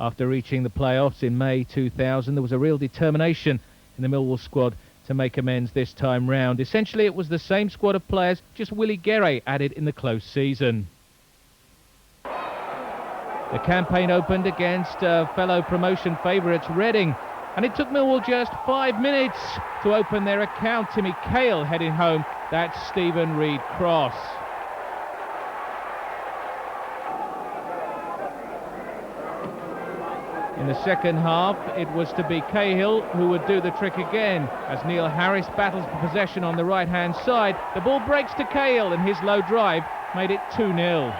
After reaching the playoffs in May 2000, there was a real determination in the Millwall squad to make amends this time round. Essentially, it was the same squad of players, just Willie Guerre added in the close season. The campaign opened against fellow promotion favourites Reading, and it took Millwall just 5 minutes to open their account. Timmy Cahill heading home that Stephen Reid cross. In the second half, it was to be Cahill who would do the trick again. As Neil Harris battles for possession on the right-hand side, the ball breaks to Cahill, and his low drive made it 2-0.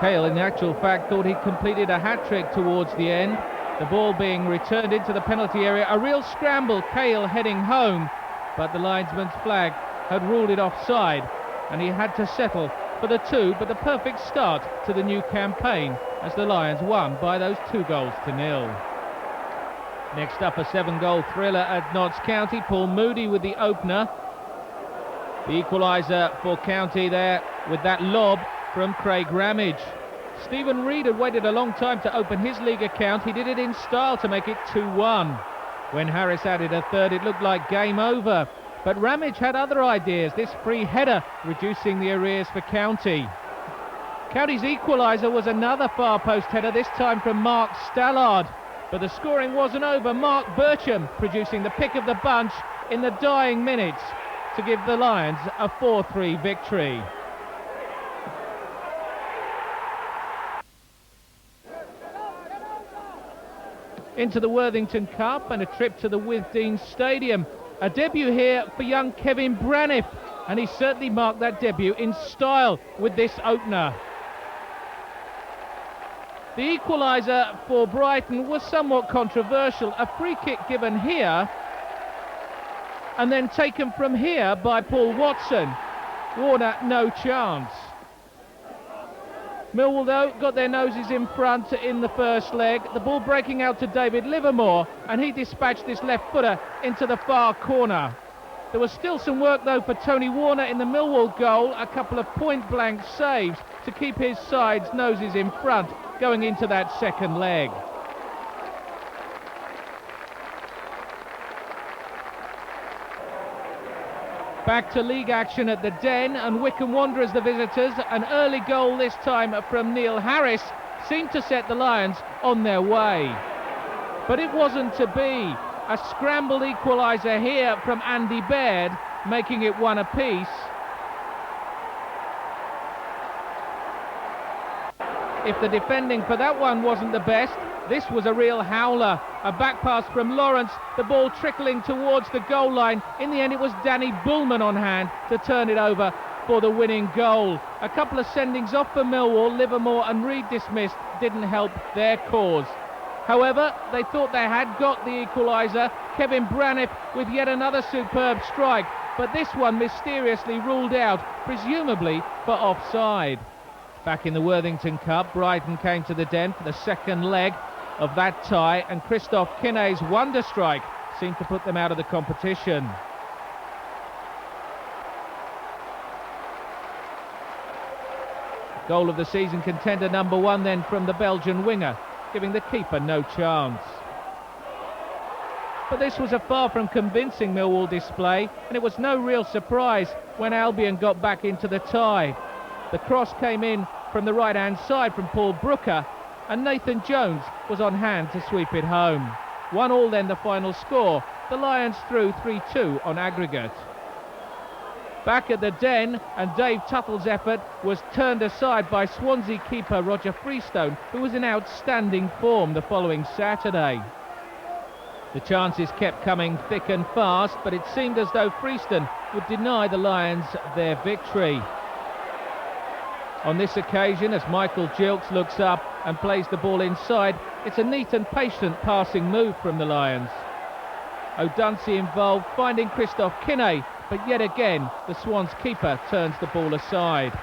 Cahill, in actual fact, thought he'd completed a hat-trick towards the end. The ball being returned into the penalty area. A real scramble, Cahill heading home, but the linesman's flag had ruled it offside, and he had to settle for the 2, but the perfect start to the new campaign as the Lions won by those 2-0. Next up, a 7-goal thriller at Notts County. Paul Moody with the opener. The equaliser for County there with that lob from Craig Ramage. Stephen Reid had waited a long time to open his league account. He did it in style to make it 2-1. When Harris added a third, it looked like game over. But Ramage had other ideas, this free header reducing the arrears for County. County's equaliser was another far post header, this time from Mark Stallard. But the scoring wasn't over. Mark Bircham producing the pick of the bunch in the dying minutes to give the Lions a 4-3 victory. Into the Worthington Cup and a trip to the Withdean Stadium. A debut here for young Kevin Braniff, and he certainly marked that debut in style with this opener. The equaliser for Brighton was somewhat controversial. A free kick given here and then taken from here by Paul Watson. Warner, no chance. Millwall, though, got their noses in front in the first leg. The ball breaking out to David Livermore, and he dispatched this left footer into the far corner. There was still some work, though, for Tony Warner in the Millwall goal. A couple of point-blank saves to keep his side's noses in front going into that second leg. Back to league action at the Den, and Wycombe Wanderers the visitors. An early goal this time from Neil Harris seemed to set the Lions on their way. But it wasn't to be. A scrambled equaliser here from Andy Baird, making it 1 apiece. If the defending for that one wasn't the best, this was a real howler. A back pass from Lawrence, the ball trickling towards the goal line. In the end, it was Danny Bullman on hand to turn it over for the winning goal. A couple of sendings off for Millwall, Livermore and Reid dismissed, didn't help their cause. However, they thought they had got the equaliser. Kevin Braniff with yet another superb strike, but this one mysteriously ruled out, presumably for offside. Back in the Worthington Cup, Brighton came to the Den for the second leg of that tie, and Christoph Kinney's wonder strike seemed to put them out of the competition. Goal of the season, contender number 1 then from the Belgian winger, giving the keeper no chance. But this was a far from convincing Millwall display, and it was no real surprise when Albion got back into the tie. The cross came in from the right-hand side from Paul Brooker, and Nathan Jones was on hand to sweep it home. 1-1 then the final score. The Lions through 3-2 on aggregate. Back at the Den, and Dave Tuttle's effort was turned aside by Swansea keeper Roger Freestone, who was in outstanding form the following Saturday. The chances kept coming thick and fast, but it seemed as though Freestone would deny the Lions their victory. On this occasion, as Michael Gilks looks up and plays the ball inside, it's a neat and patient passing move from the Lions. O'Dunsey involved, finding Christoph Kinney, but yet again the Swans keeper turns the ball aside.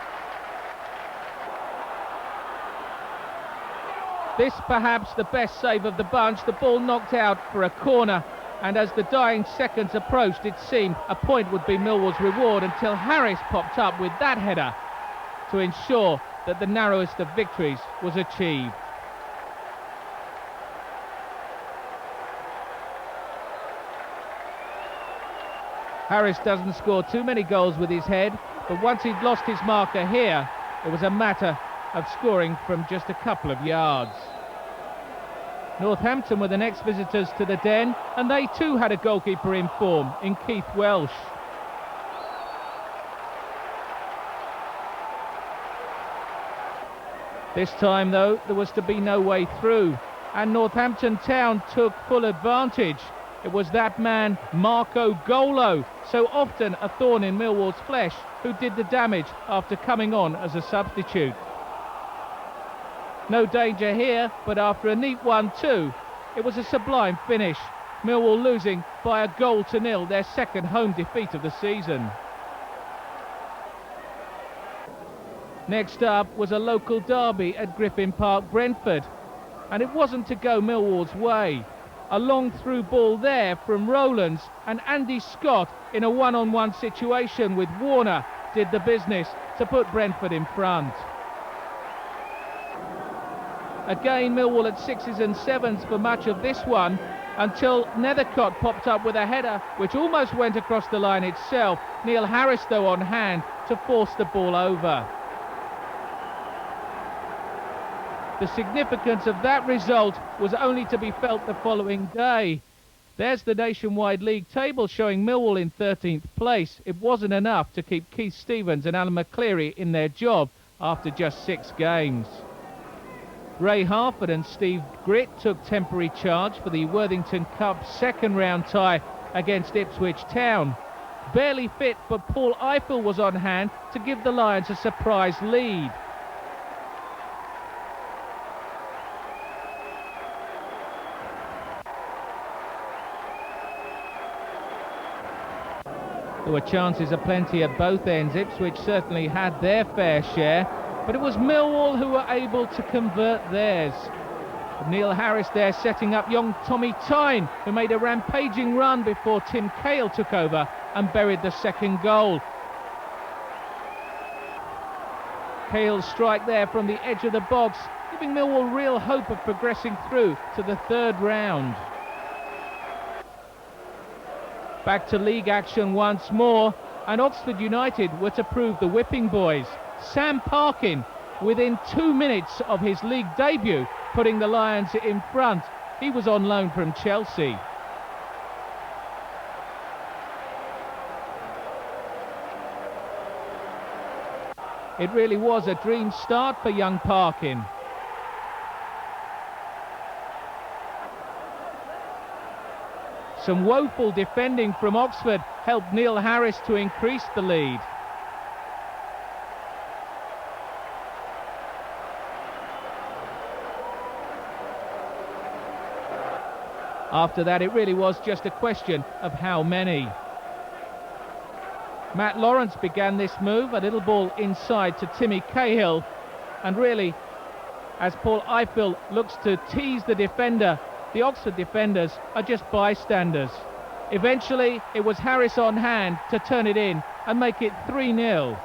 This perhaps the best save of the bunch. The ball knocked out for a corner, and as the dying seconds approached, it seemed a point would be Millwall's reward until Harris popped up with that header to ensure that the narrowest of victories was achieved. Harris doesn't score too many goals with his head, but once he'd lost his marker here, it was a matter of scoring from just a couple of yards. Northampton were the next visitors to the Den, and they too had a goalkeeper in form in Keith Welsh. This time, though, there was to be no way through, and Northampton Town took full advantage. It was that man, Marco Golo, so often a thorn in Millwall's flesh, who did the damage after coming on as a substitute. No danger here, but after a neat 1-2, it was a sublime finish. Millwall losing by 1-0, their second home defeat of the season. Next up was a local derby at Griffin Park, Brentford, and it wasn't to go Millwall's way. A long through ball there from Rowlands, and Andy Scott in a one-on-one situation with Warner did the business to put Brentford in front. Again, Millwall at 6s and 7s for much of this one, until Nethercott popped up with a header which almost went across the line itself. Neil Harris, though, on hand to force the ball over. The significance of that result was only to be felt the following day. There's the nationwide league table showing Millwall in 13th place. It wasn't enough to keep Keith Stevens and Alan McCleary in their job after just 6 games. Ray Harford and Steve Gritt took temporary charge for the Worthington Cup second round tie against Ipswich Town. Barely fit, but Paul Eiffel was on hand to give the Lions a surprise lead. There were chances aplenty at both ends. Ipswich certainly had their fair share, but it was Millwall who were able to convert theirs. Neil Harris there setting up young Tommy Tyne, who made a rampaging run before Tim Cahill took over and buried the second goal. Cahill's strike there from the edge of the box, giving Millwall real hope of progressing through to the third round. Back to league action once more, and Oxford United were to prove the whipping boys. Sam Parkin, within 2 minutes of his league debut, putting the Lions in front. He was on loan from Chelsea. It really was a dream start for young Parkin. Some woeful defending from Oxford helped Neil Harris to increase the lead. After that, it really was just a question of how many. Matt Lawrence began this move, a little ball inside to Timmy Cahill, and really, as Paul Eiffel looks to tease the defender, the Oxford defenders are just bystanders. Eventually, it was Harris on hand to turn it in and make it 3-0.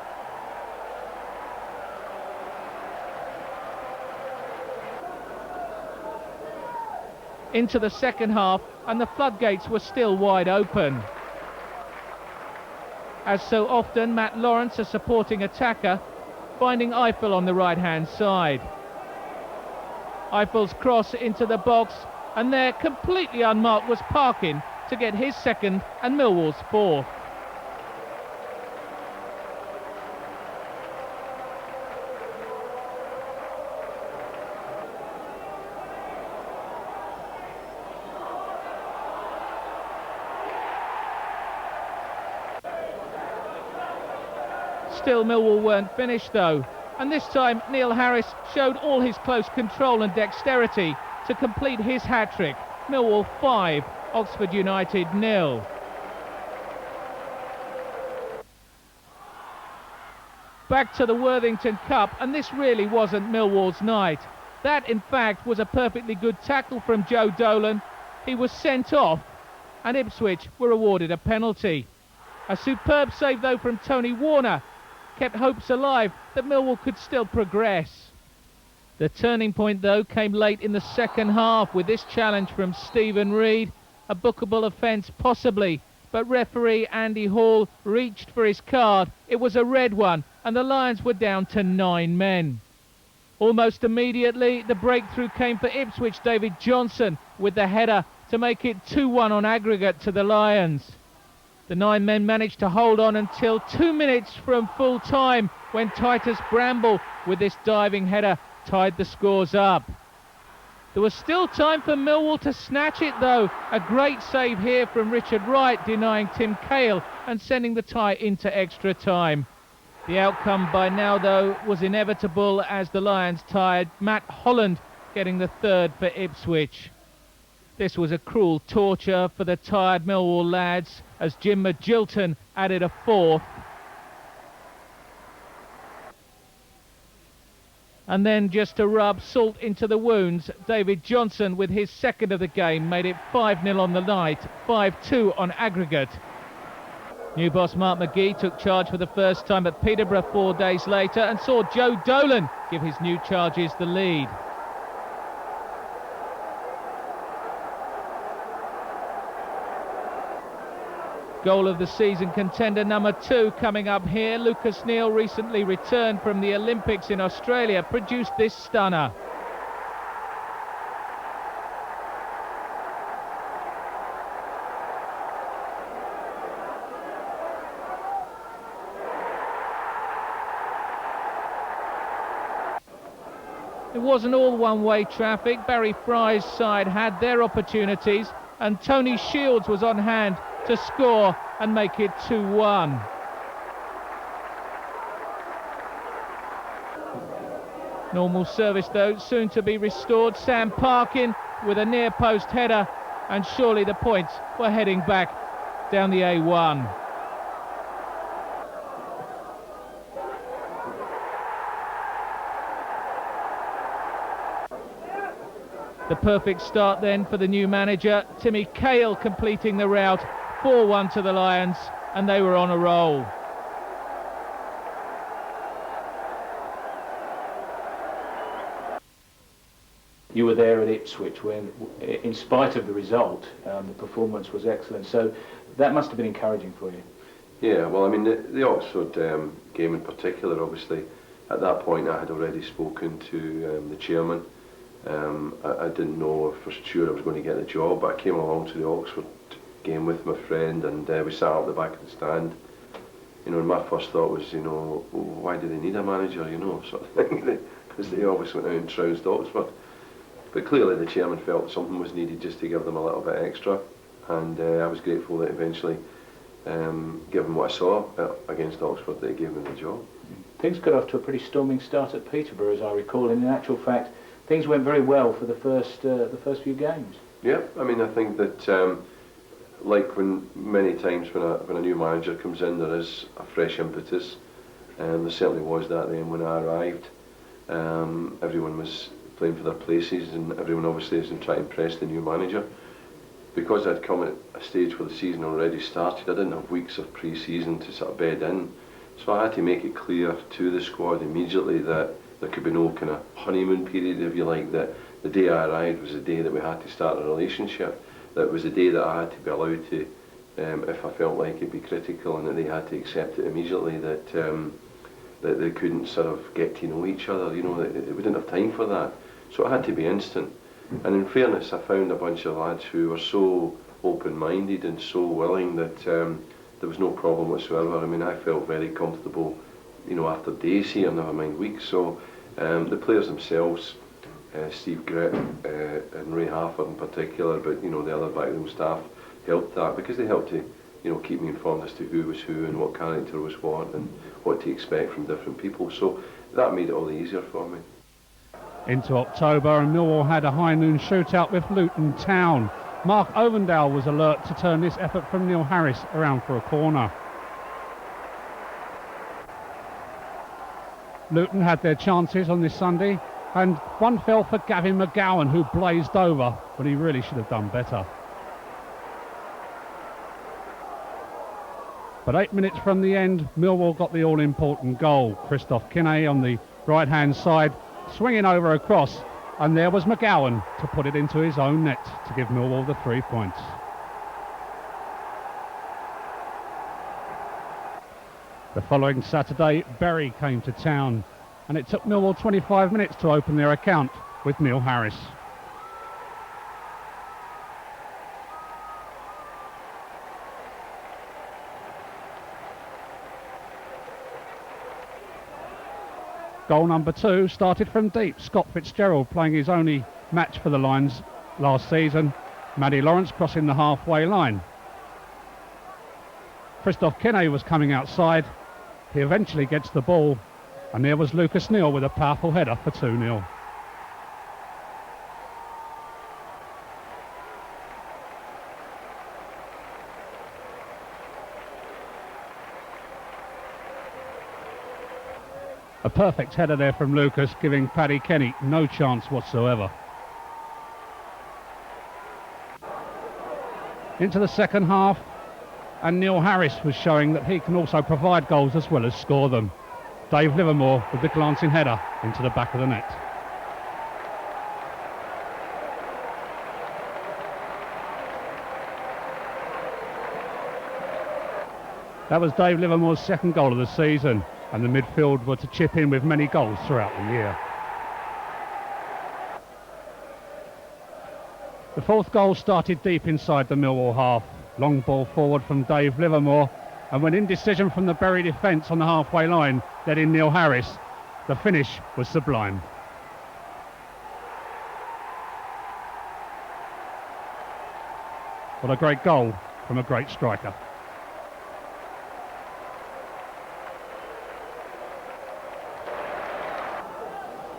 Into the second half, and the floodgates were still wide open. As so often, Matt Lawrence, a supporting attacker, finding Eiffel on the right-hand side. Eiffel's cross into the box, and there, completely unmarked, was Parkin to get his second and Millwall's fourth. Still, Millwall weren't finished though, and this time Neil Harris showed all his close control and dexterity to complete his hat-trick. Millwall 5, Oxford United 0. Back to the Worthington Cup, and this really wasn't Millwall's night. That, in fact, was a perfectly good tackle from Joe Dolan. He was sent off, and Ipswich were awarded a penalty. A superb save, though, from Tony Warner kept hopes alive that Millwall could still progress. The turning point, though, came late in the second half with this challenge from Stephen Reid. A bookable offence, possibly, but referee Andy Hall reached for his card. It was a red one, and the Lions were down to 9 men. Almost immediately, the breakthrough came for Ipswich. David Johnson with the header to make it 2-1 on aggregate to the Lions. The 9 men managed to hold on until 2 minutes from full time, when Titus Bramble with this diving header tied the scores up. There was still time for Millwall to snatch it, though. A great save here from Richard Wright, denying Tim Cahill and sending the tie into extra time. The outcome by now, though, was inevitable as the Lions tied. Matt Holland getting the third for Ipswich. This was a cruel torture for the tired Millwall lads as Jim Magilton added a fourth. And then, just to rub salt into the wounds, David Johnson with his second of the game made it 5-0 on the night, 5-2 on aggregate. New boss Mark McGee took charge for the first time at Peterborough 4 days later and saw Joe Dolan give his new charges the lead. Goal of the season contender number 2 coming up here. Lucas Neal, recently returned from the Olympics in Australia, produced this stunner. It wasn't all one-way traffic. Barry Fry's side had their opportunities, and Tony Shields was on hand to score and make it 2-1. Normal service, though, soon to be restored. Sam Parkin with a near post header, and surely the points were heading back down the A1. The perfect start then for the new manager, Timmy Cahill, completing the rout. 4-1 to the Lions, and they were on a roll. You were there at Ipswich when, in spite of the result, the performance was excellent. So that must have been encouraging for you. Yeah, well, I mean, the Oxford game in particular, obviously, at that point I had already spoken to the chairman. I didn't know for sure I was going to get the job, but I came along to the Oxford game with my friend, and we sat up the back of the stand. You know, and my first thought was, you know, why do they need a manager, you know, sort of thing, because they always went out and trounced Oxford. But clearly the chairman felt something was needed just to give them a little bit extra, and I was grateful that eventually, given what I saw against Oxford, they gave me the job. Things got off to a pretty storming start at Peterborough, as I recall, and in actual fact, things went very well for the first few games. Yeah, I mean, I think that like when many times when a new manager comes in, there is a fresh impetus, and there certainly was that then when I arrived. Everyone was playing for their places, and everyone obviously is trying to impress the new manager. Because I'd come at a stage where the season already started, I didn't have weeks of pre-season to sort of bed in, so I had to make it clear to the squad immediately that there could be no kind of honeymoon period, if you like, that the day I arrived was the day that we had to start a relationship, that it was the day that I had to be allowed to, if I felt like it'd be critical, and that they had to accept it immediately, that that they couldn't sort of get to know each other, you know, that we didn't have time for that. So it had to be instant. And in fairness, I found a bunch of lads who were so open-minded and so willing that there was no problem whatsoever. I mean, I felt very comfortable, you know, after days here, never mind weeks. So the players themselves, Steve Gritt and Ray Harford in particular, but you know, the other backroom staff helped that, because they helped to, you know, keep me informed as to who was who and what character was what and what to expect from different people. So that made it all the easier for me. Into October, and Millwall had a high noon shootout with Luton Town. Mark Ovendale was alert to turn this effort from Neil Harris around for a corner. Luton had their chances on this Sunday, And one fell for Gavin McGowan, who blazed over, but he really should have done better. But 8 minutes from the end, Millwall got the all-important goal. Christoph Kinney on the right-hand side, swinging over across, and there was McGowan to put it into his own net to give Millwall the 3 points. The following Saturday, Bury came to town, and it took Millwall 25 minutes to open their account with Neil Harris. Goal number 2 started from deep. Scott Fitzgerald playing his only match for the Lions last season. Matty Lawrence crossing the halfway line. Christoph Kinney was coming outside. He eventually gets the ball, and there was Lucas Neal with a powerful header for 2-0. A perfect header there from Lucas, giving Paddy Kenny no chance whatsoever. Into the second half, and Neil Harris was showing that he can also provide goals as well as score them. Dave Livermore with the glancing header into the back of the net. That was Dave Livermore's second goal of the season, and the midfield were to chip in with many goals throughout the year. The fourth goal started deep inside the Millwall half. Long ball forward from Dave Livermore, and when indecision from the Bury defence on the halfway line led in Neil Harris, the finish was sublime. What a great goal from a great striker.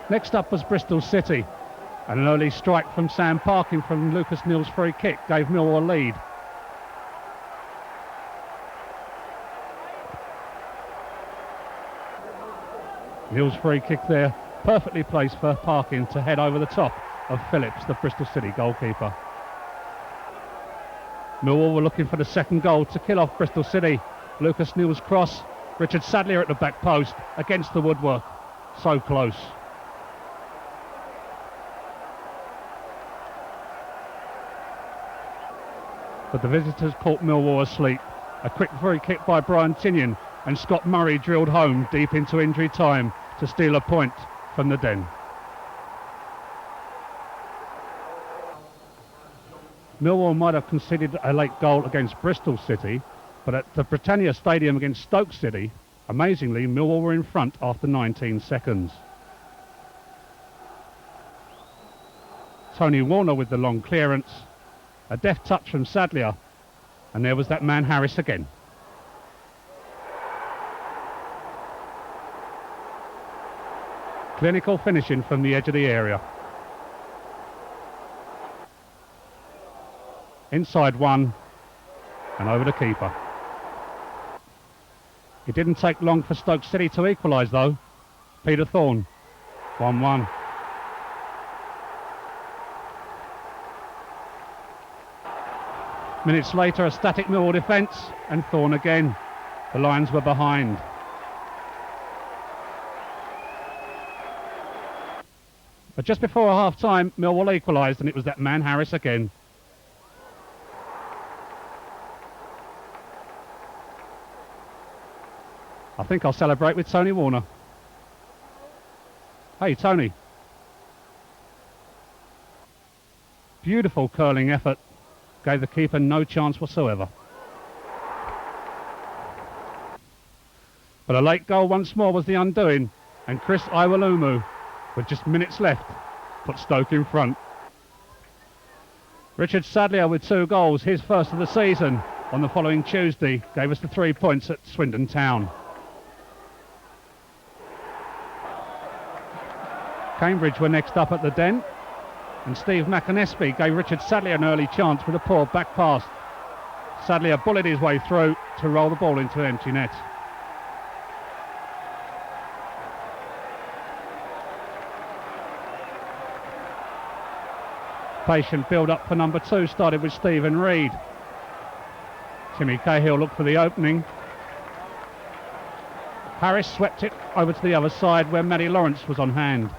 Next up was Bristol City, and an early strike from Sam Parkin from Lucas Neal's free kick gave Millwall a lead. Neal's free kick there, perfectly placed for Parkin to head over the top of Phillips, the Bristol City goalkeeper. Millwall were looking for the second goal to kill off Bristol City. Lucas Neal's cross, Richard Sadlier at the back post against the woodwork. So close. But the visitors caught Millwall asleep. A quick free kick by Brian Tinian, and Scott Murray drilled home deep into injury time to steal a point from the Den. Millwall might have conceded a late goal against Bristol City, but at the Britannia Stadium against Stoke City, amazingly, Millwall were in front after 19 seconds. Tony Warner with the long clearance, a deft touch from Sadlier, and there was that man Harris again. Clinical finishing from the edge of the area. Inside one, and over the keeper. It didn't take long for Stoke City to equalise though. Peter Thorne, 1-1. Minutes later, a static Millwall defence, and Thorne again. The Lions were behind. But just before half-time, Millwall equalised, and it was that man Harris again. I think I'll celebrate with Tony Warner. Hey, Tony. Beautiful curling effort. Gave the keeper no chance whatsoever. But a late goal once more was the undoing, and Chris Iwalumu, with just minutes left, put Stoke in front. Richard Sadlier with 2 goals, his first of the season, on the following Tuesday, gave us the 3 points at Swindon Town. Cambridge were next up at the Den, and Steve McAnespie gave Richard Sadlier an early chance with a poor back pass. Sadlier bullied his way through to roll the ball into empty net. Patient build-up for number 2 started with Stephen Reid. Timmy Cahill looked for the opening. Harris swept it over to the other side where Matty Lawrence was on hand.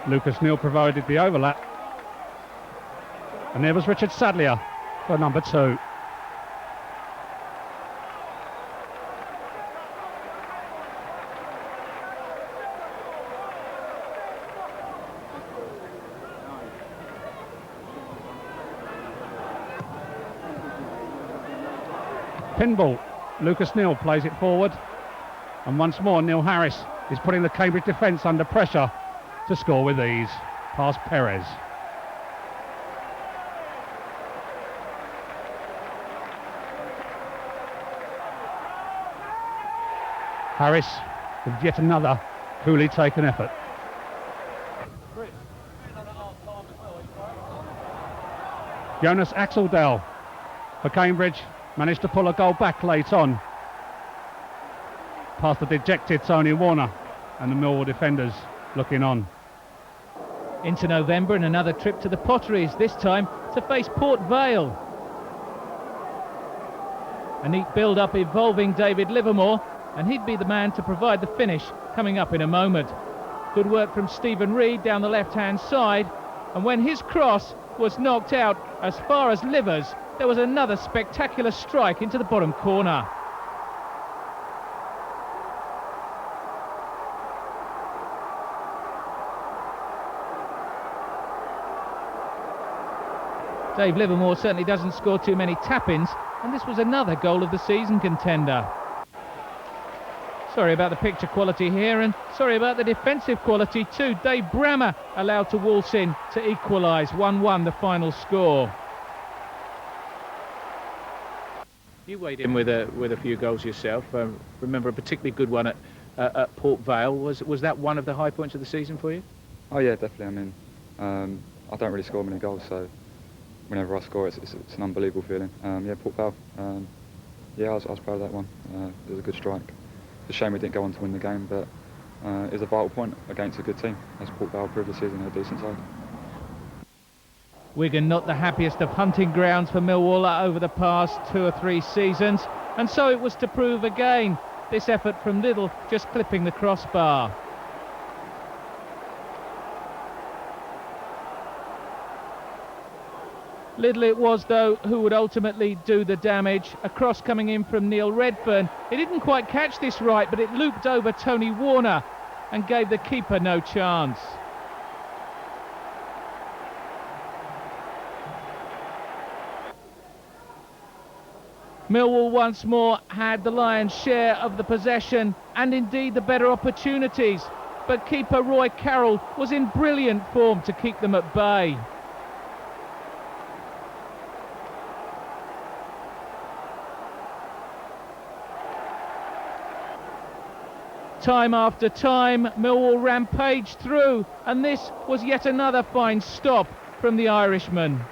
Lucas Neal provided the overlap. And there was Richard Sadlier for number 2. Pinball. Lucas Neal plays it forward, and once more Neil Harris is putting the Cambridge defence under pressure to score with ease. Past Perez. Harris with yet another coolly taken effort. Jonas Axeldale for Cambridge managed to pull a goal back late on, past the dejected Tony Warner, and the Millwall defenders looking on. Into November and another trip to the Potteries, this time to face Port Vale. A neat build-up involving David Livermore, and he'd be the man to provide the finish coming up in a moment. Good work from Stephen Reid down the left-hand side, and when his cross was knocked out as far as Livers, there was another spectacular strike into the bottom corner. Dave Livermore certainly doesn't score too many tap-ins, and this was another goal of the season contender. Sorry about the picture quality here, and sorry about the defensive quality too. Dave Brammer allowed to waltz in to equalise. 1-1 the final score. You weighed in with a few goals yourself. Remember a particularly good one at Port Vale. Was that one of the high points of the season for you? Oh yeah, definitely. I mean, I don't really score many goals, so whenever I score, it's an unbelievable feeling. Yeah, Port Vale. Yeah, I was proud of that one. It was a good strike. It's a shame we didn't go on to win the game, but it was a vital point against a good team, as Port Vale proved this season. They're a decent side. Wigan not the happiest of hunting grounds for Millwall over the past 2 or 3 seasons, and so it was to prove again. This effort from Liddell just clipping the crossbar. Liddell it was, though, who would ultimately do the damage. A cross coming in from Neil Redfern. He didn't quite catch this right, but it looped over Tony Warner and gave the keeper no chance. Millwall once more had the lion's share of the possession and indeed the better opportunities, but keeper Roy Carroll was in brilliant form to keep them at bay. Time after time, Millwall rampaged through, and this was yet another fine stop from the Irishman.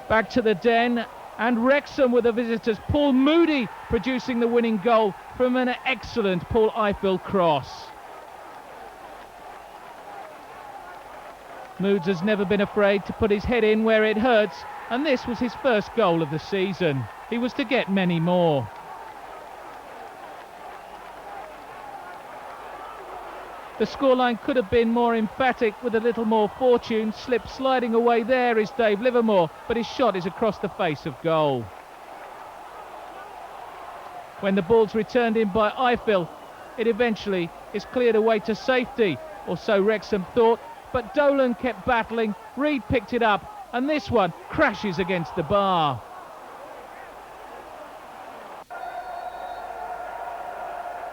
Back to the Den, and Wrexham with the visitors. Paul Moody producing the winning goal from an excellent Paul Eiffel cross. Moods has never been afraid to put his head in where it hurts, and this was his first goal of the season. He was to get many more. The scoreline could have been more emphatic with a little more fortune. Slip sliding away there is Dave Livermore, but his shot is across the face of goal. When the ball's returned in by Eiffel, it eventually is cleared away to safety, or so Wrexham thought, but Dolan kept battling, Reid picked it up, and this one crashes against the bar.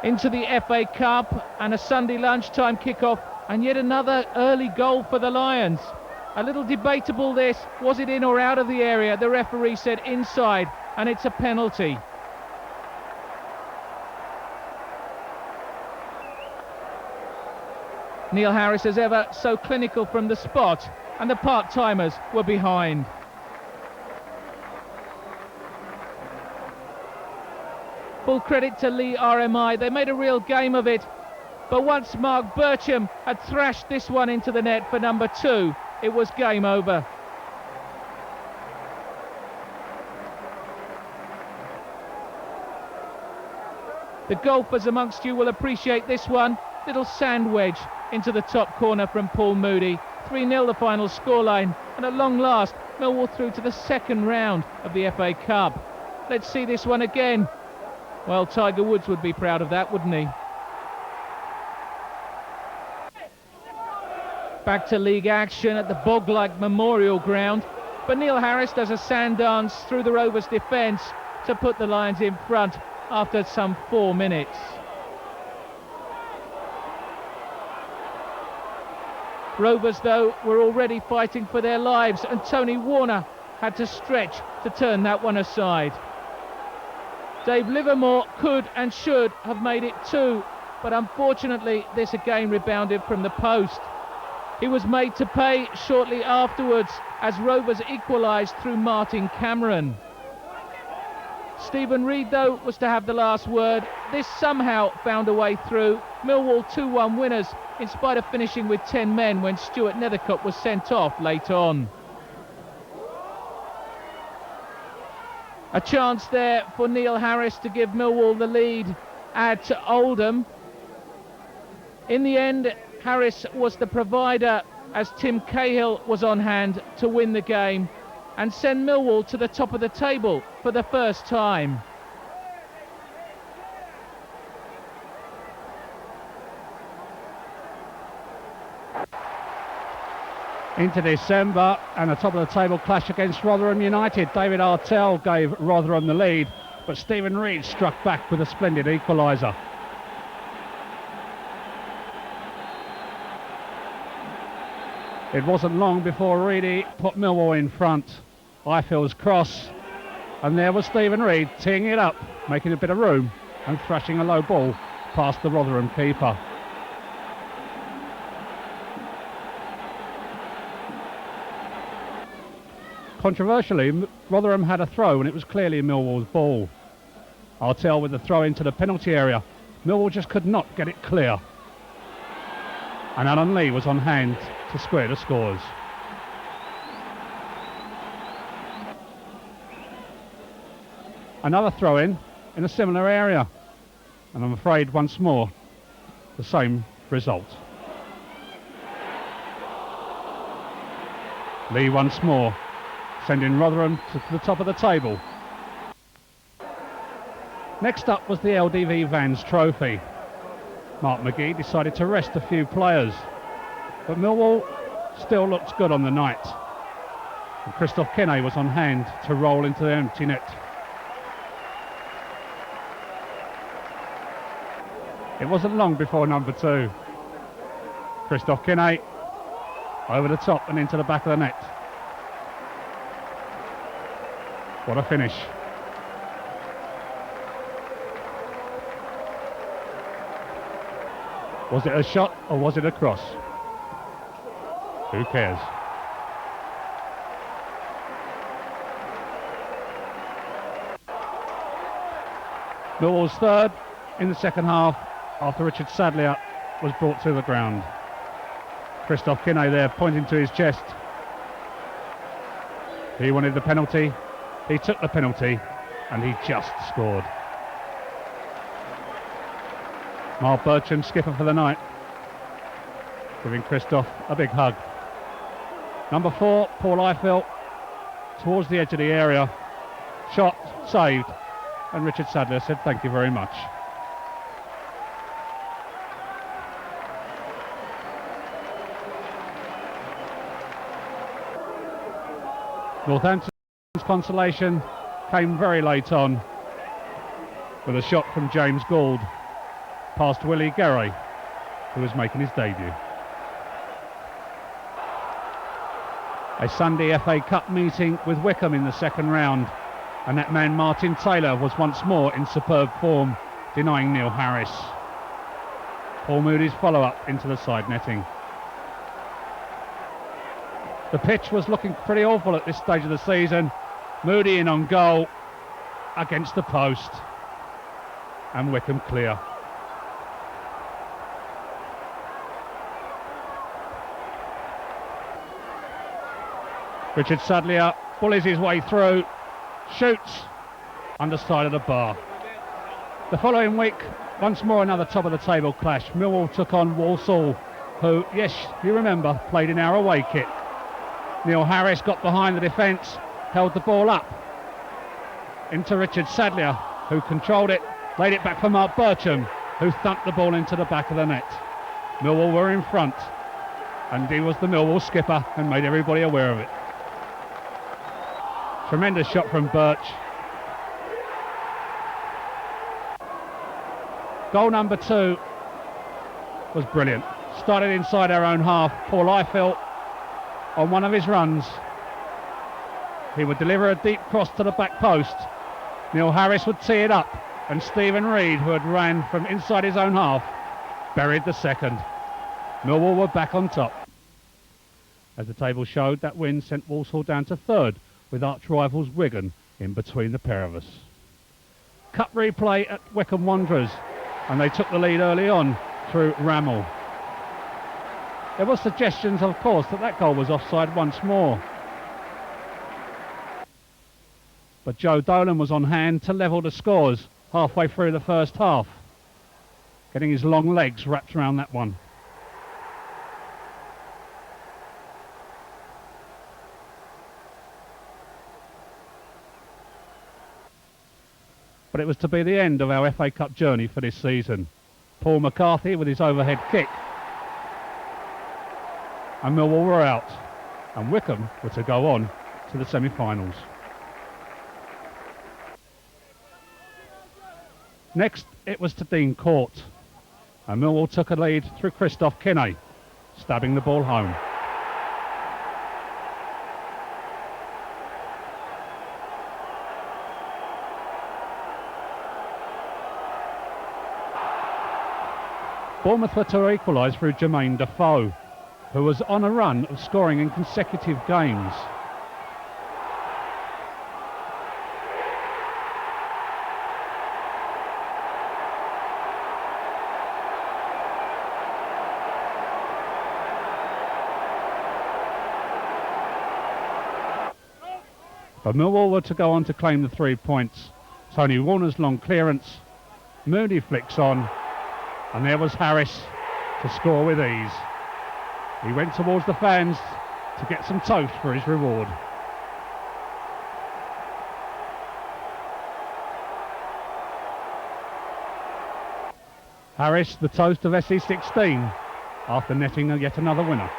Into the FA Cup and a Sunday lunchtime kickoff, and yet another early goal for the Lions. A little debatable this, was it in or out of the area? The referee said inside, and it's a penalty. Neil Harris, as ever, so clinical from the spot, and the part-timers were behind. Full credit to Lee RMI, they made a real game of it, But once Mark Bircham had thrashed this one into the net for number 2, it was game over. The golfers amongst you will appreciate this one. Little sand wedge into the top corner from Paul Moody. 3-0 the final scoreline, and at long last, Millwall through to the second round of the FA Cup. Let's see this one again. Well, Tiger Woods would be proud of that, wouldn't he? Back to league action at the bog-like Memorial Ground, but Neil Harris does a sand dance through the Rovers' defence to put the Lions in front after some 4 minutes. Rovers, though, were already fighting for their lives, and Tony Warner had to stretch to turn that one aside. Dave Livermore could and should have made it 2, but unfortunately this again rebounded from the post. He was made to pay shortly afterwards as Rovers equalised through Martin Cameron. Stephen Reid, though, was to have the last word. This somehow found a way through. Millwall 2-1 winners, in spite of finishing with 10 men when Stuart Nethercutt was sent off late on. A chance there for Neil Harris to give Millwall the lead at Oldham. In the end, Harris was the provider as Tim Cahill was on hand to win the game and send Millwall to the top of the table for the first time. Into December, and a top of the table clash against Rotherham United. David Artell gave Rotherham the lead, but Stephen Reid struck back with a splendid equaliser. It wasn't long before Reedy put Millwall in front. Ifield's cross, and there was Stephen Reid teeing it up, making a bit of room and thrashing a low ball past the Rotherham keeper. Controversially, Rotherham had a throw and it was clearly Millwall's ball. Artell with the throw into the penalty area. Millwall just could not get it clear. And Alan Lee was on hand to square the scores. Another throw in a similar area. And I'm afraid once more, the same result. Lee once more, sending Rotherham to the top of the table. Next up was the LDV Vans Trophy. Mark McGee decided to rest a few players, but Millwall still looked good on the night. And Christoph Kenne was on hand to roll into the empty net. It wasn't long before number 2. Christoph Kenne over the top and into the back of the net. What a finish. Was it a shot or was it a cross? Who cares? Millwall's third in the second half after Richard Sadlier was brought to the ground. Christoph Kenne there pointing to his chest. He wanted the penalty. He took the penalty and he just scored. Mark Bircham, skipper for the night, giving Christoph a big hug. Number 4, Paul Ifield, towards the edge of the area. Shot, saved, and Richard Sadler said thank you very much. Northampton's consolation came very late on with a shot from James Gould past Willie Guerre, who was making his debut. A Sunday FA Cup meeting with Wickham in the second round, and that man Martin Taylor was once more in superb form, denying Neil Harris. Paul Moody's follow-up into the side netting. The pitch was looking pretty awful at this stage of the season. Moody in on goal, against the post, and Wickham clear. Richard Sadlier bullies his way through, shoots, underside of the bar. The following week, once more another top of the table clash. Millwall took on Walsall, who, yes, you remember, played in our away kit. Neil Harris got behind the defence, held the ball up into Richard Sadlier, who controlled it, laid it back for Mark Bircham, who thumped the ball into the back of the net. Millwall were in front, and he was the Millwall skipper and made everybody aware of it. Tremendous shot from Birch. Goal number 2 was brilliant. Started inside our own half. Paul Eiffel, on one of his runs, he would deliver a deep cross to the back post. Neil Harris would tee it up, and Stephen Reid, who had ran from inside his own half, buried the second. Millwall were back on top. As the table showed, that win sent Walsall down to third, with arch rivals Wigan in between the pair of us. Cup replay at Wycombe Wanderers, and they took the lead early on through Rammel. There were suggestions, of course, that goal was offside once more. But Joe Dolan was on hand to level the scores halfway through the first half, getting his long legs wrapped around that one. But it was to be the end of our FA Cup journey for this season. Paul McCarthy with his overhead kick, and Millwall were out, and Wycombe were to go on to the semi-finals. Next, it was to Dean Court, and Millwall took a lead through Christoph Kinney, stabbing the ball home. Bournemouth were to equalise through Jermaine Defoe, who was on a run of scoring in consecutive games. But Millwall were to go on to claim the 3 points. Tony Warner's long clearance, Moody flicks on, and there was Harris to score with ease. He went towards the fans to get some toast for his reward. Harris, the toast of SE16, after netting yet another winner.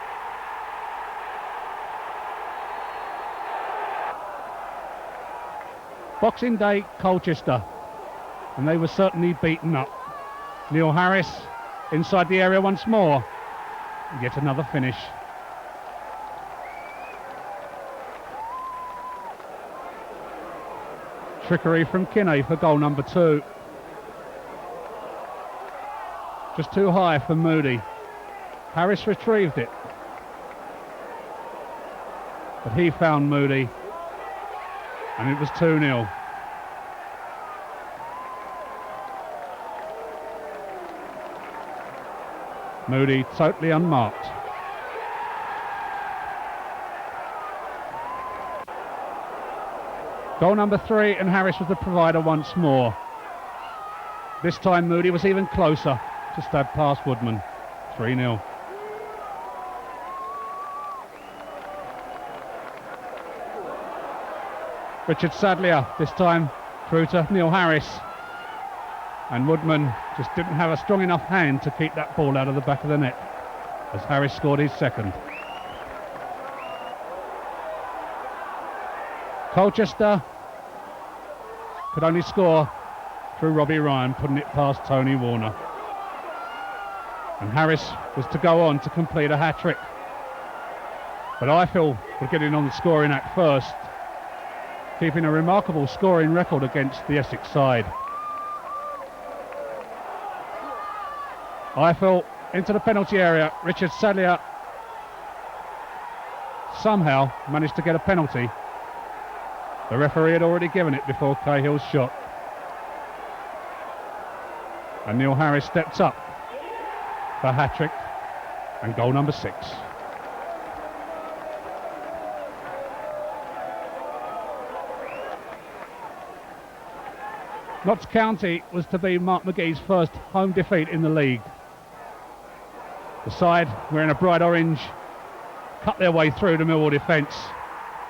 Boxing Day, Colchester, and they were certainly beaten up. Neil Harris inside the area once more. Yet another finish. Trickery from Kinney for goal number 2. Just too high for Moody. Harris retrieved it, but he found Moody, and it was 2-0. Moody totally unmarked. Goal number 3, and Harris was the provider once more. This time Moody was even closer to stab past Woodman. 3-0. Richard Sadlier, this time through to Neil Harris. And Woodman just didn't have a strong enough hand to keep that ball out of the back of the net, as Harris scored his second. Colchester could only score through Robbie Ryan, putting it past Tony Warner. And Harris was to go on to complete a hat-trick. But Eiffel would get in on the scoring act first, keeping a remarkable scoring record against the Essex side. Eiffel into the penalty area. Richard Sadlier somehow managed to get a penalty. The referee had already given it before Cahill's shot. And Neil Harris steps up for hat-trick and goal number 6. Notts County was to be Mark McGee's first home defeat in the league. The side, wearing a bright orange, cut their way through the Millwall defence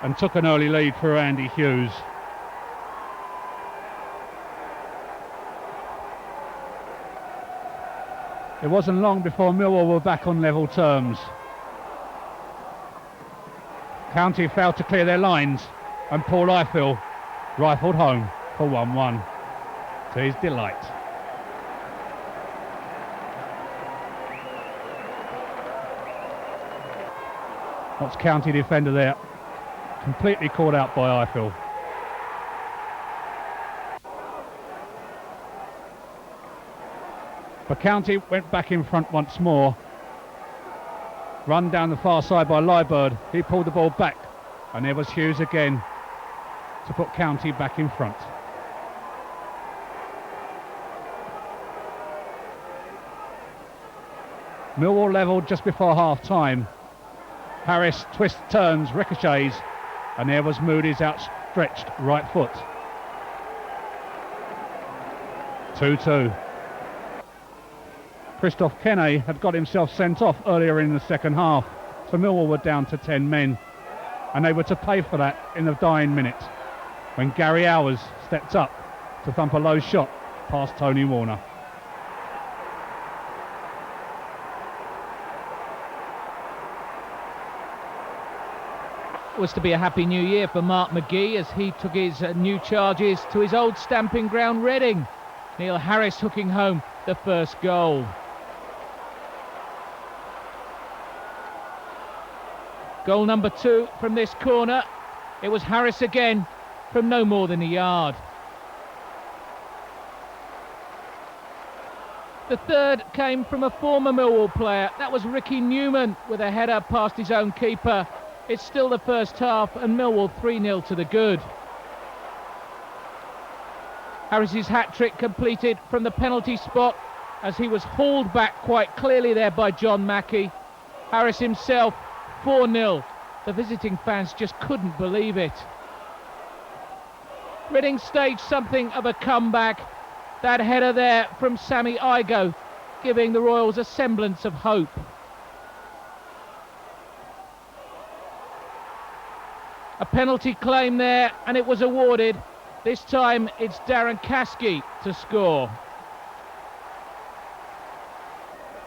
and took an early lead for Andy Hughes. It wasn't long before Millwall were back on level terms. County failed to clear their lines and Paul Ifill rifled home for 1-1 to his delight. Notts County defender there, completely caught out by Ifill. But County went back in front once more. Run down the far side by Liebird. He pulled the ball back, and there was Hughes again to put County back in front. Millwall levelled just before half time. Harris twists, turns, ricochets, and there was Moody's outstretched right foot. 2-2. Christoph Kenne had got himself sent off earlier in the second half, so Millwall were down to 10 men, and they were to pay for that in the dying minute when Gary Hours stepped up to thump a low shot past Tony Warner. It was to be a happy new year for Mark McGee as he took his new charges to his old stamping ground Reading. Neil Harris hooking home the first goal. Goal number 2 from this corner. It was Harris again from no more than a yard. The third came from a former Millwall player. That was Ricky Newman with a header past his own keeper. It's still the first half and Millwall 3-0 to the good. Harris's hat-trick completed from the penalty spot as he was hauled back quite clearly there by John Mackey. Harris himself 4-0. The visiting fans just couldn't believe it. Reading staged something of a comeback. That header there from Sammy Igo giving the Royals a semblance of hope. A penalty claim there and it was awarded. This time it's Darren Caskey to score.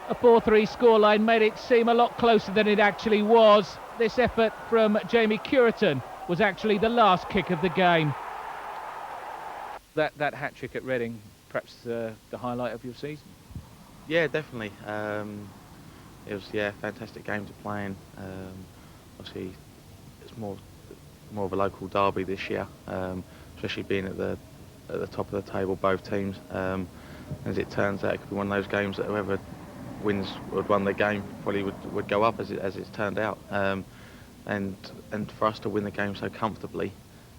A 4-3 scoreline made it seem a lot closer than it actually was. This effort from Jamie Curitan was actually the last kick of the game. That hat-trick at Reading, perhaps the highlight of your season? Yeah, definitely. It was a fantastic game to play in. Obviously, it's more of a local derby this year, especially being at the top of the table, both teams. As it turns out, it could be one of those games that whoever wins would won the game probably would go up as it's turned out. And for us to win the game so comfortably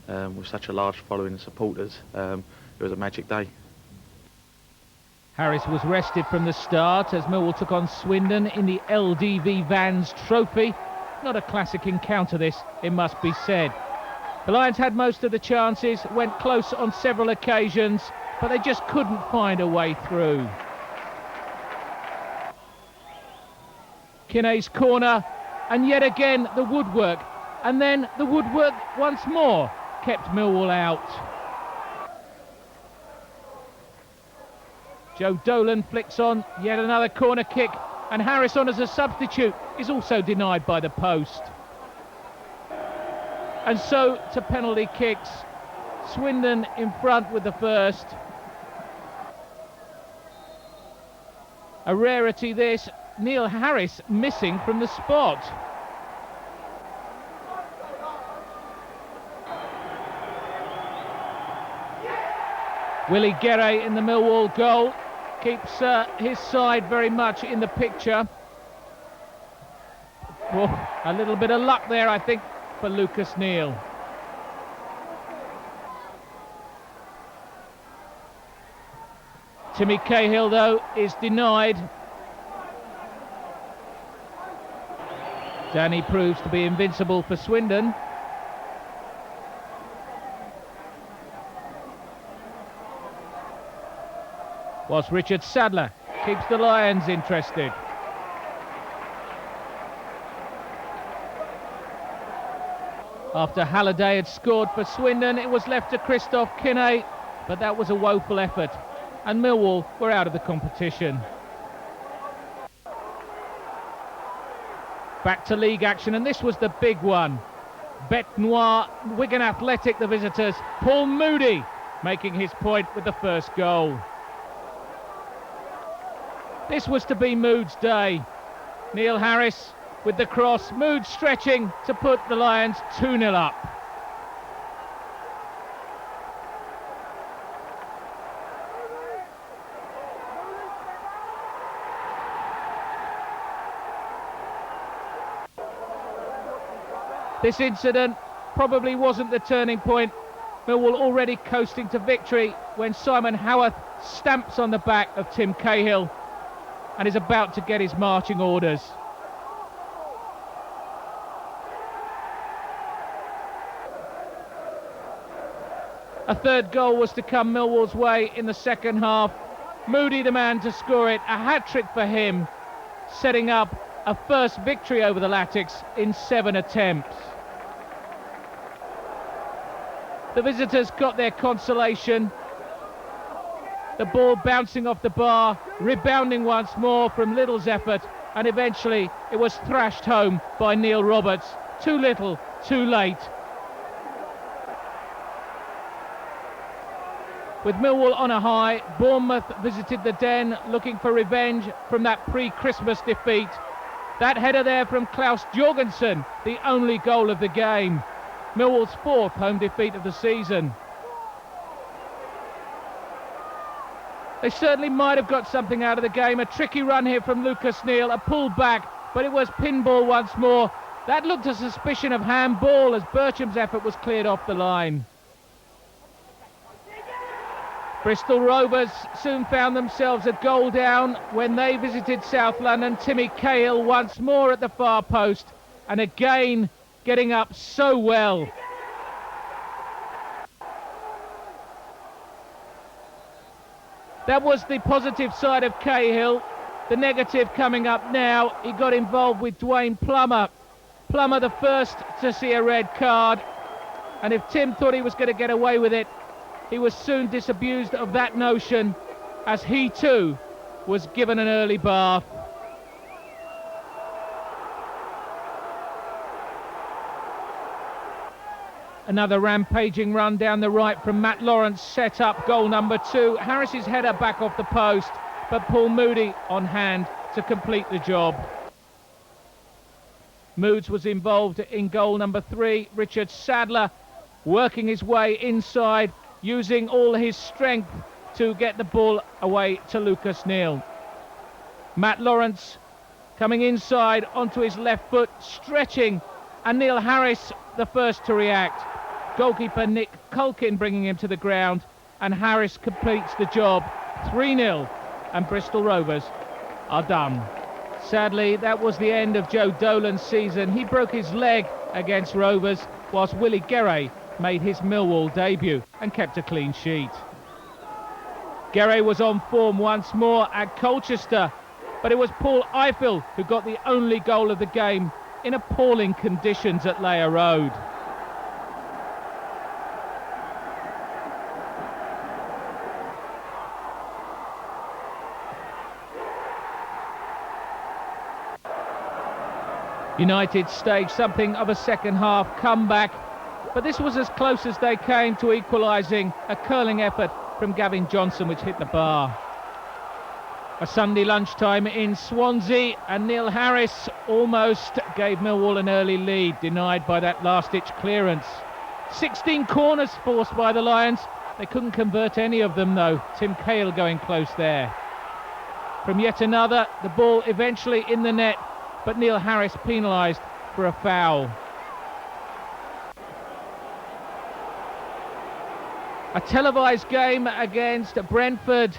with such a large following of supporters, it was a magic day. Harris was rested from the start as Millwall took on Swindon in the LDV Vans Trophy. Not a classic encounter this, it must be said. The Lions had most of the chances, went close on several occasions, but they just couldn't find a way through. Kinne's corner, and yet again the woodwork, and then the woodwork once more kept Millwall out. Joe Dolan flicks on yet another corner kick, and Harris on as a substitute is also denied by the post. And so to penalty kicks. Swindon in front with the first. A rarity this. Neil Harris missing from the spot. Willie Guerre in the Millwall goal keeps his side very much in the picture. Oh, a little bit of luck there, I think, for Lucas Neal. Timmy Cahill, though, is denied. Danny proves to be invincible for Swindon. whilst Richard Sadler keeps the Lions interested. After Halliday had scored for Swindon, it was left to Christoph Kinney, but that was a woeful effort, and Millwall were out of the competition. Back to league action, and this was the big one. Bête Noire, Wigan Athletic, the visitors. Paul Moody making his point with the first goal. This was to be Mood's day. Neil Harris with the cross, Mood stretching to put the Lions 2-0 up. This incident probably wasn't the turning point. Millwall already coasting to victory when Simon Howarth stamps on the back of Tim Cahill and is about to get his marching orders. A third goal was to come Millwall's way in the second half. Moody the man to score it, a hat-trick for him, setting up a first victory over the Latics in 7 attempts. The visitors got their consolation. The ball bouncing off the bar, rebounding once more from Little's effort, and eventually it was thrashed home by Neil Roberts. Too little, too late. With Millwall on a high, Bournemouth visited the Den looking for revenge from that pre-Christmas defeat. That header there from Klaus Jorgensen, the only goal of the game. Millwall's 4th home defeat of the season. They certainly might have got something out of the game. A tricky run here from Lucas Neal, a pull back, but it was pinball once more. That looked a suspicion of handball as Bircham's effort was cleared off the line. Bristol Rovers soon found themselves a goal down when they visited South London. Timmy Cahill once more at the far post, and again getting up so well. That was the positive side of Cahill. The negative coming up now. He got involved with Dwayne Plummer. Plummer the first to see a red card. And if Tim thought he was going to get away with it, he was soon disabused of that notion as he too was given an early bath. Another rampaging run down the right from Matt Lawrence set up goal number 2. Harris's header back off the post, but Paul Moody on hand to complete the job. Moods was involved in goal number 3. Richard Sadler working his way inside, using all his strength to get the ball away to Lucas Neal. Matt Lawrence coming inside onto his left foot, stretching, and Neil Harris the first to react. Goalkeeper Nick Culkin bringing him to the ground, and Harris completes the job. 3-0, and Bristol Rovers are done. Sadly, that was the end of Joe Dolan's season. He broke his leg against Rovers, whilst Willie Guerre made his Millwall debut and kept a clean sheet. Guerre was on form once more at Colchester, but it was Paul Eiffel who got the only goal of the game in appalling conditions at Layer Road. United staged something of a second half comeback, but this was as close as they came to equalising. A curling effort from Gavin Johnson which hit the bar. A Sunday lunchtime in Swansea, and Neil Harris almost gave Millwall an early lead, denied by that last-ditch clearance. 16 corners forced by the Lions. They couldn't convert any of them though. Tim Cahill going close there. From yet another, the ball eventually in the net, but Neil Harris penalised for a foul. A televised game against Brentford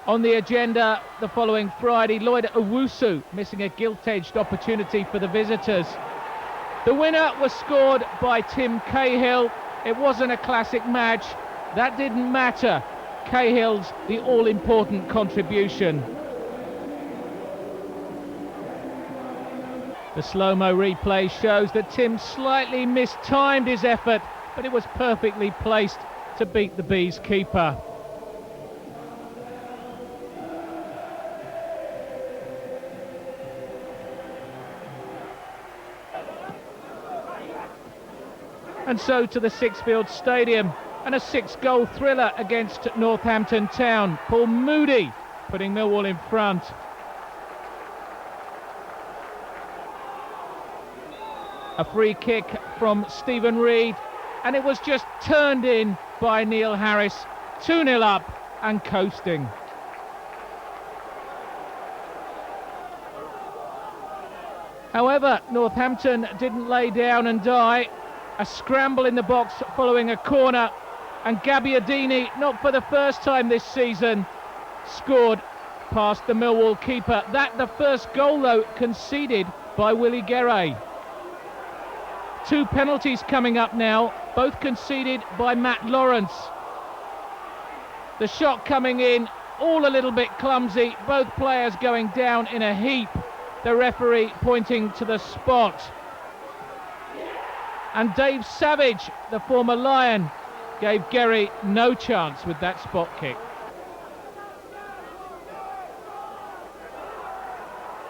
on the agenda the following Friday. Lloyd Owusu missing a gilt-edged opportunity for the visitors. The winner was scored by Tim Cahill. It wasn't a classic match. That didn't matter. Cahill's the all-important contribution. The slow-mo replay shows that Tim slightly mistimed his effort, but it was perfectly placed to beat the Bees keeper. And so to the Sixfields Stadium, and a 6-goal thriller against Northampton Town. Paul Moody putting Millwall in front. A free kick from Stephen Reid, and it was just turned in by Neil Harris. 2-0 up and coasting. However, Northampton didn't lay down and die. A scramble in the box following a corner, and Gabbiadini, not for the first time this season, scored past the Millwall keeper. That the first goal, though, conceded by Willie Guerre. 2 penalties coming up now, both conceded by Matt Lawrence. The shot coming in, all a little bit clumsy, both players going down in a heap. The referee pointing to the spot. And Dave Savage, the former Lion, gave Guerre no chance with that spot kick.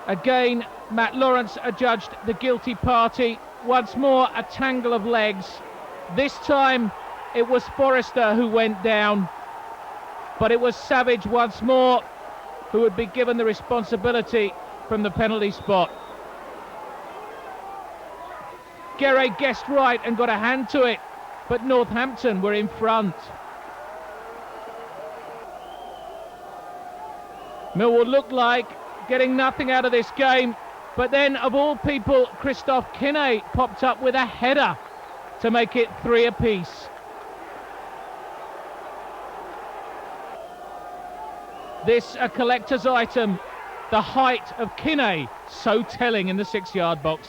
Again, Matt Lawrence adjudged the guilty party. Once more, a tangle of legs. This time, it was Forrester who went down, but it was Savage once more who would be given the responsibility from the penalty spot. Guerre guessed right and got a hand to it, but Northampton were in front. Millwall looked like getting nothing out of this game, but then, of all people, Christoph Kinney popped up with a header to make it 3 apiece. This a collector's item, the height of Kinney, so telling in the 6-yard box.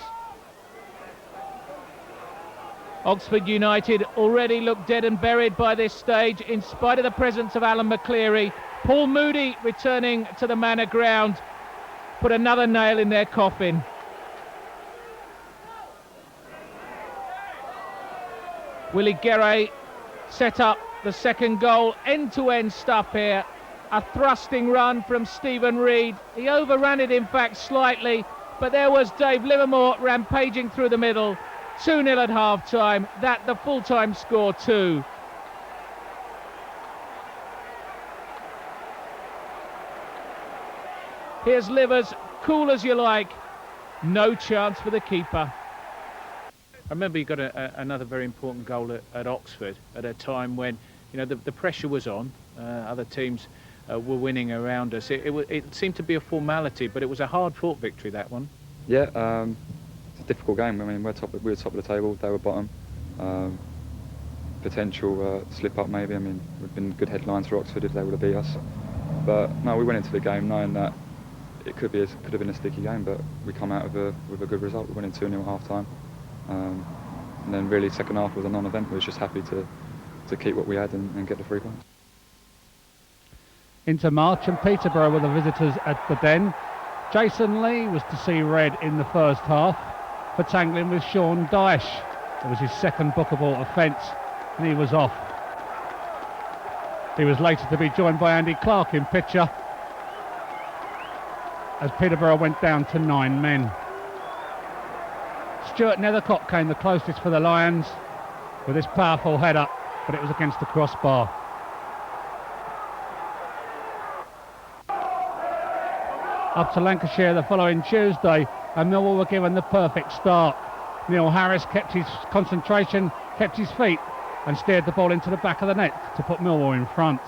Oxford United already look dead and buried by this stage, in spite of the presence of Alan McCleary. Paul Moody, returning to the Manor ground, put another nail in their coffin. Willie Guerre set up the second goal. End-to-end stuff here. A thrusting run from Stephen Reid. He overran it, in fact, slightly, but there was Dave Livermore rampaging through the middle. 2-0 at half-time. That the full-time score too. Here's Livers, cool as you like. No chance for the keeper. I remember you got another very important goal at Oxford at a time when, you know, the pressure was on. Other teams were winning around us. It seemed to be a formality, but it was a hard-fought victory, that one. Yeah, it's a difficult game. I mean, we were top of the table, they were bottom. Potential slip-up maybe. I mean, it would have been good headlines for Oxford if they would have beat us. But no, we went into the game knowing that it could have been a sticky game, but we come out with a good result. We went in 2-0 at half-time. And then really second half was a non-event. We were just happy to keep what we had and get the 3 points. Into March, and Peterborough were the visitors at the Den. Jason Lee was to see red in the first half for tangling with Sean Dyche. It was his second bookable offence, and he was off. He was later to be joined by Andy Clark in picture as Peterborough went down to 9 men. Stuart Nethercott came the closest for the Lions with his powerful header, but it was against the crossbar. Up to Lancashire the following Tuesday, and Millwall were given the perfect start. Neil Harris kept his concentration, kept his feet, and steered the ball into the back of the net to put Millwall in front.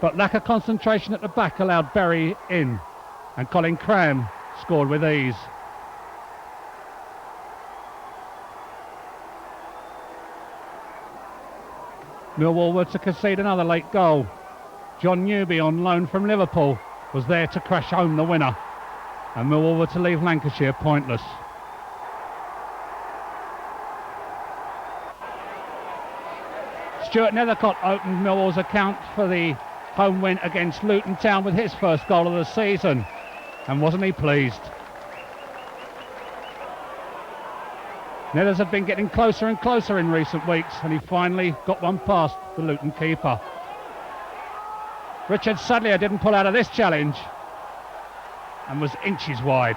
But lack of concentration at the back allowed Berry in, and Colin Cram scored with ease. Millwall were to concede another late goal. John Newby, on loan from Liverpool, was there to crash home the winner, and Millwall were to leave Lancashire pointless. Stuart Nethercott opened Millwall's account for the home win against Luton Town with his first goal of the season, and wasn't he pleased. Nethers had been getting closer and closer in recent weeks, and he finally got one past the Luton keeper. Richard Sadlier didn't pull out of this challenge and was inches wide.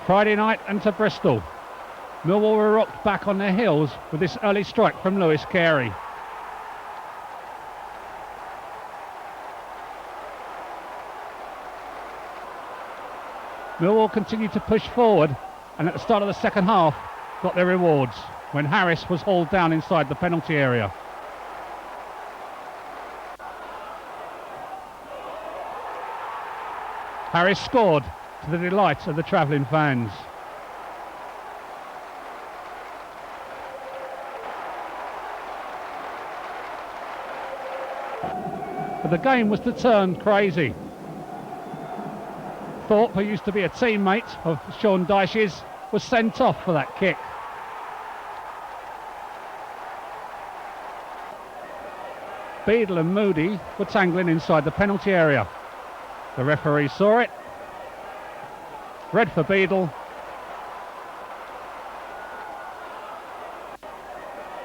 Friday night and to Bristol. Millwall were rocked back on their heels with this early strike from Lewis Carey. Millwall continued to push forward, and at the start of the second half got their rewards when Harris was hauled down inside the penalty area. Harris scored to the delight of the travelling fans. But the game was to turn crazy. Thorpe, who used to be a teammate of Sean Dyche's, was sent off for that kick. Beadle and Moody were tangling inside the penalty area. The referee saw it, red for Beadle,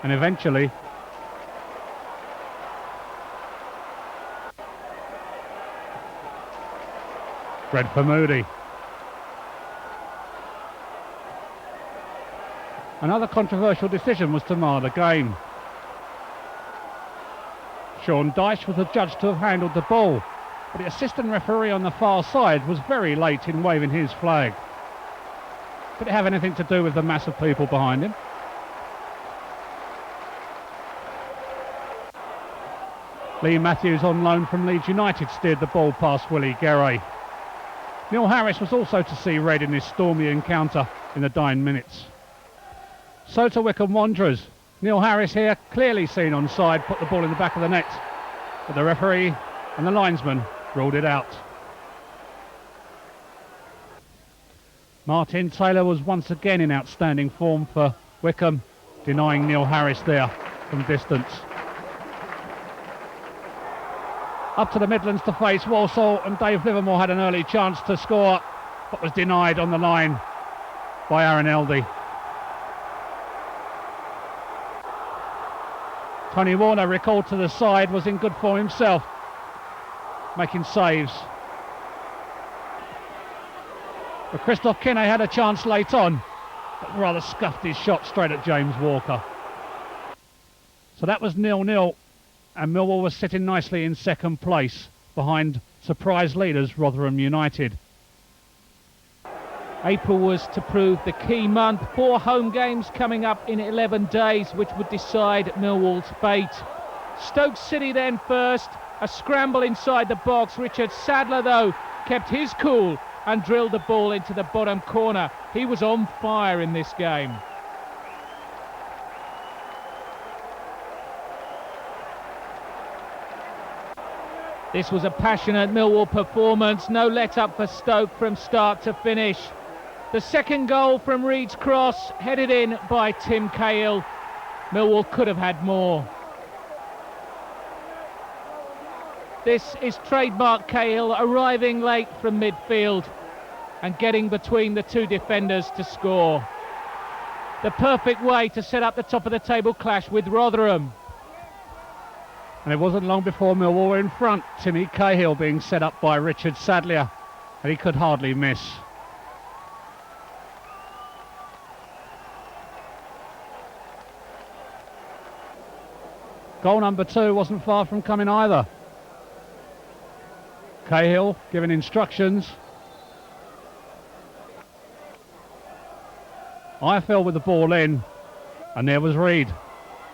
and eventually red for Moody. Another controversial decision was to mar the game. Sean Dyche was adjudged to have handled the ball, but the assistant referee on the far side was very late in waving his flag. Did it have anything to do with the mass of people behind him? Lee Matthews, on loan from Leeds United, steered the ball past Willie Guerre. Neil Harris was also to see red in this stormy encounter in the dying minutes. So to Wycombe Wanderers. Neil Harris here, clearly seen onside, put the ball in the back of the net, but the referee and the linesman ruled it out. Martin Taylor was once again in outstanding form for Wycombe, denying Neil Harris there from distance. Up to the Midlands to face Walsall, and Dave Livermore had an early chance to score, but was denied on the line by Aaron Eldey. Tony Warner, recalled to the side, was in good form himself, making saves. But Christoph Kinney had a chance late on, but rather scuffed his shot straight at James Walker. So that was 0-0, and Millwall was sitting nicely in second place behind surprise leaders Rotherham United. April was to prove the key month. 4 home games coming up in 11 days, which would decide Millwall's fate. Stoke City then first, a scramble inside the box. Richard Sadler, though, kept his cool and drilled the ball into the bottom corner. He was on fire in this game. This was a passionate Millwall performance. No let-up for Stoke from start to finish. The second goal from Reed's cross, headed in by Tim Cahill. Millwall could have had more. This is trademark Cahill, arriving late from midfield and getting between the two defenders to score. The perfect way to set up the top of the table clash with Rotherham. And it wasn't long before Millwall were in front. Timmy Cahill being set up by Richard Sadlier, and he could hardly miss. Goal number 2 wasn't far from coming either. Cahill giving instructions. I fell with the ball in, and there was Reed.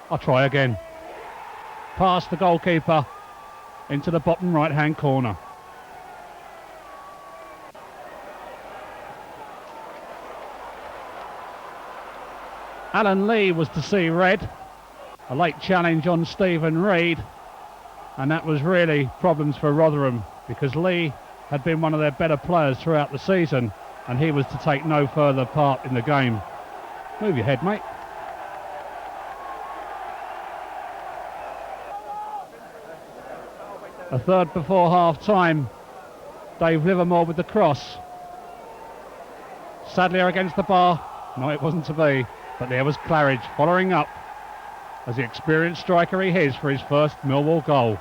I'll try again. Past the goalkeeper into the bottom right hand corner. Alan Lee was to see red. A late challenge on Stephen Reed, and that was really problems for Rotherham, because Lee had been one of their better players throughout the season, and he was to take no further part in the game. Move your head, mate. A third before half-time. Dave Livermore with the cross. Sadlier against the bar. No, it wasn't to be. But there was Claridge following up as the experienced striker he is for his first Millwall goal.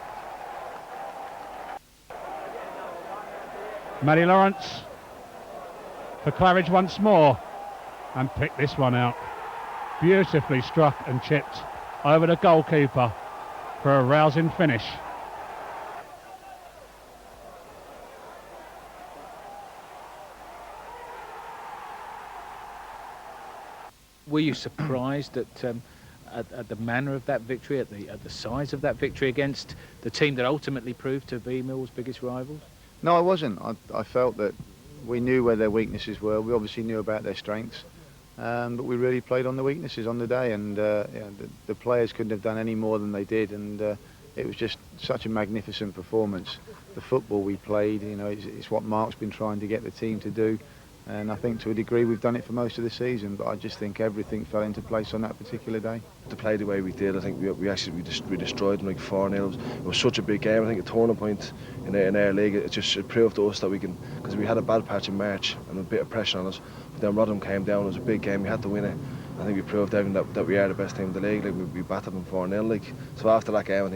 Matty Lawrence for Claridge once more, and picked this one out. Beautifully struck and chipped over the goalkeeper for a rousing finish. Were you surprised at the manner of that victory, at the size of that victory against the team that ultimately proved to be Millwall's biggest rivals? No, I wasn't. I felt that we knew where their weaknesses were. We obviously knew about their strengths, but we really played on the weaknesses on the day, and the players couldn't have done any more than they did, and it was just such a magnificent performance. The football we played, it's what Mark's been trying to get the team to do. And I think to a degree we've done it for most of the season, but I just think everything fell into place on that particular day. To play the way we did, I think we destroyed them like 4-0. It was such a big game. I think a turning point in our league. It proved to us that we can, because we had a bad patch in March and a bit of pressure on us. But then Rotherham came down. It was a big game. We had to win it. I think we proved everything that we are the best team in the league. Like we battered them 4-0. So after that game,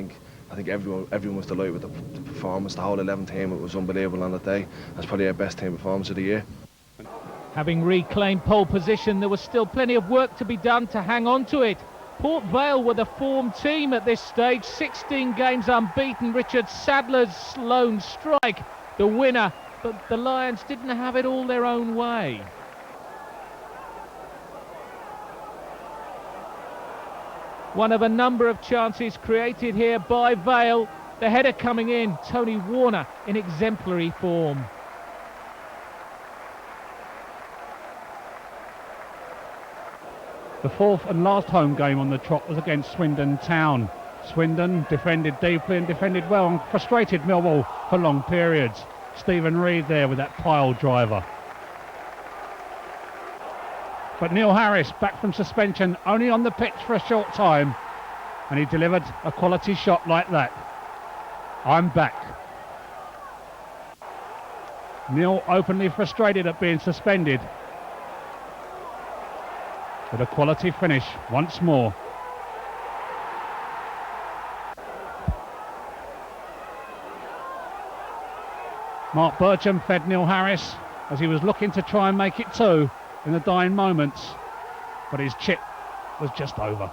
I think everyone was delighted with the performance. The whole 11 team, it was unbelievable on that day. That's probably our best team performance of the year. Having reclaimed pole position, there was still plenty of work to be done to hang on to it. Port Vale were the form team at this stage, 16 games unbeaten. Richard Sadler's lone strike, the winner, but the Lions didn't have it all their own way. One of a number of chances created here by Vale. The header coming in, Tony Warner in exemplary form. The fourth and last home game on the trot was against Swindon Town. Swindon defended deeply and defended well and frustrated Millwall for long periods. Stephen Reid there with that pile driver. But Neil Harris, back from suspension, only on the pitch for a short time, and he delivered a quality shot like that. I'm back. Neil openly frustrated at being suspended, with a quality finish once more. Mark Bircham fed Neil Harris as he was looking to try and make it two in the dying moments, but his chip was just over.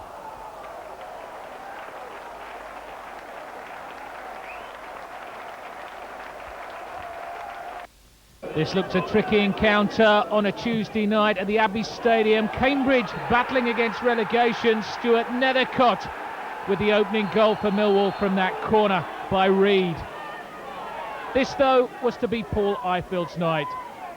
This looked a tricky encounter on a Tuesday night at the Abbey Stadium. Cambridge battling against relegation. Stuart Nethercott with the opening goal for Millwall from that corner by Reid. This, though, was to be Paul Ifield's night.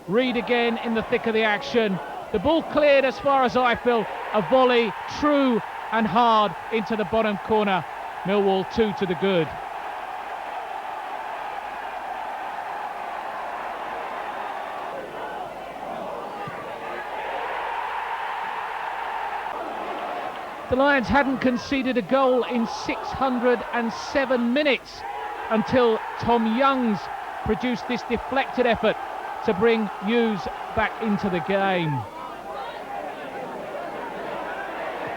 Reid again in the thick of the action. The ball cleared as far as Ifield. A volley, true and hard, into the bottom corner. Millwall 2 to the good. The Lions hadn't conceded a goal in 607 minutes until Tom Youngs produced this deflected effort to bring Hughes back into the game.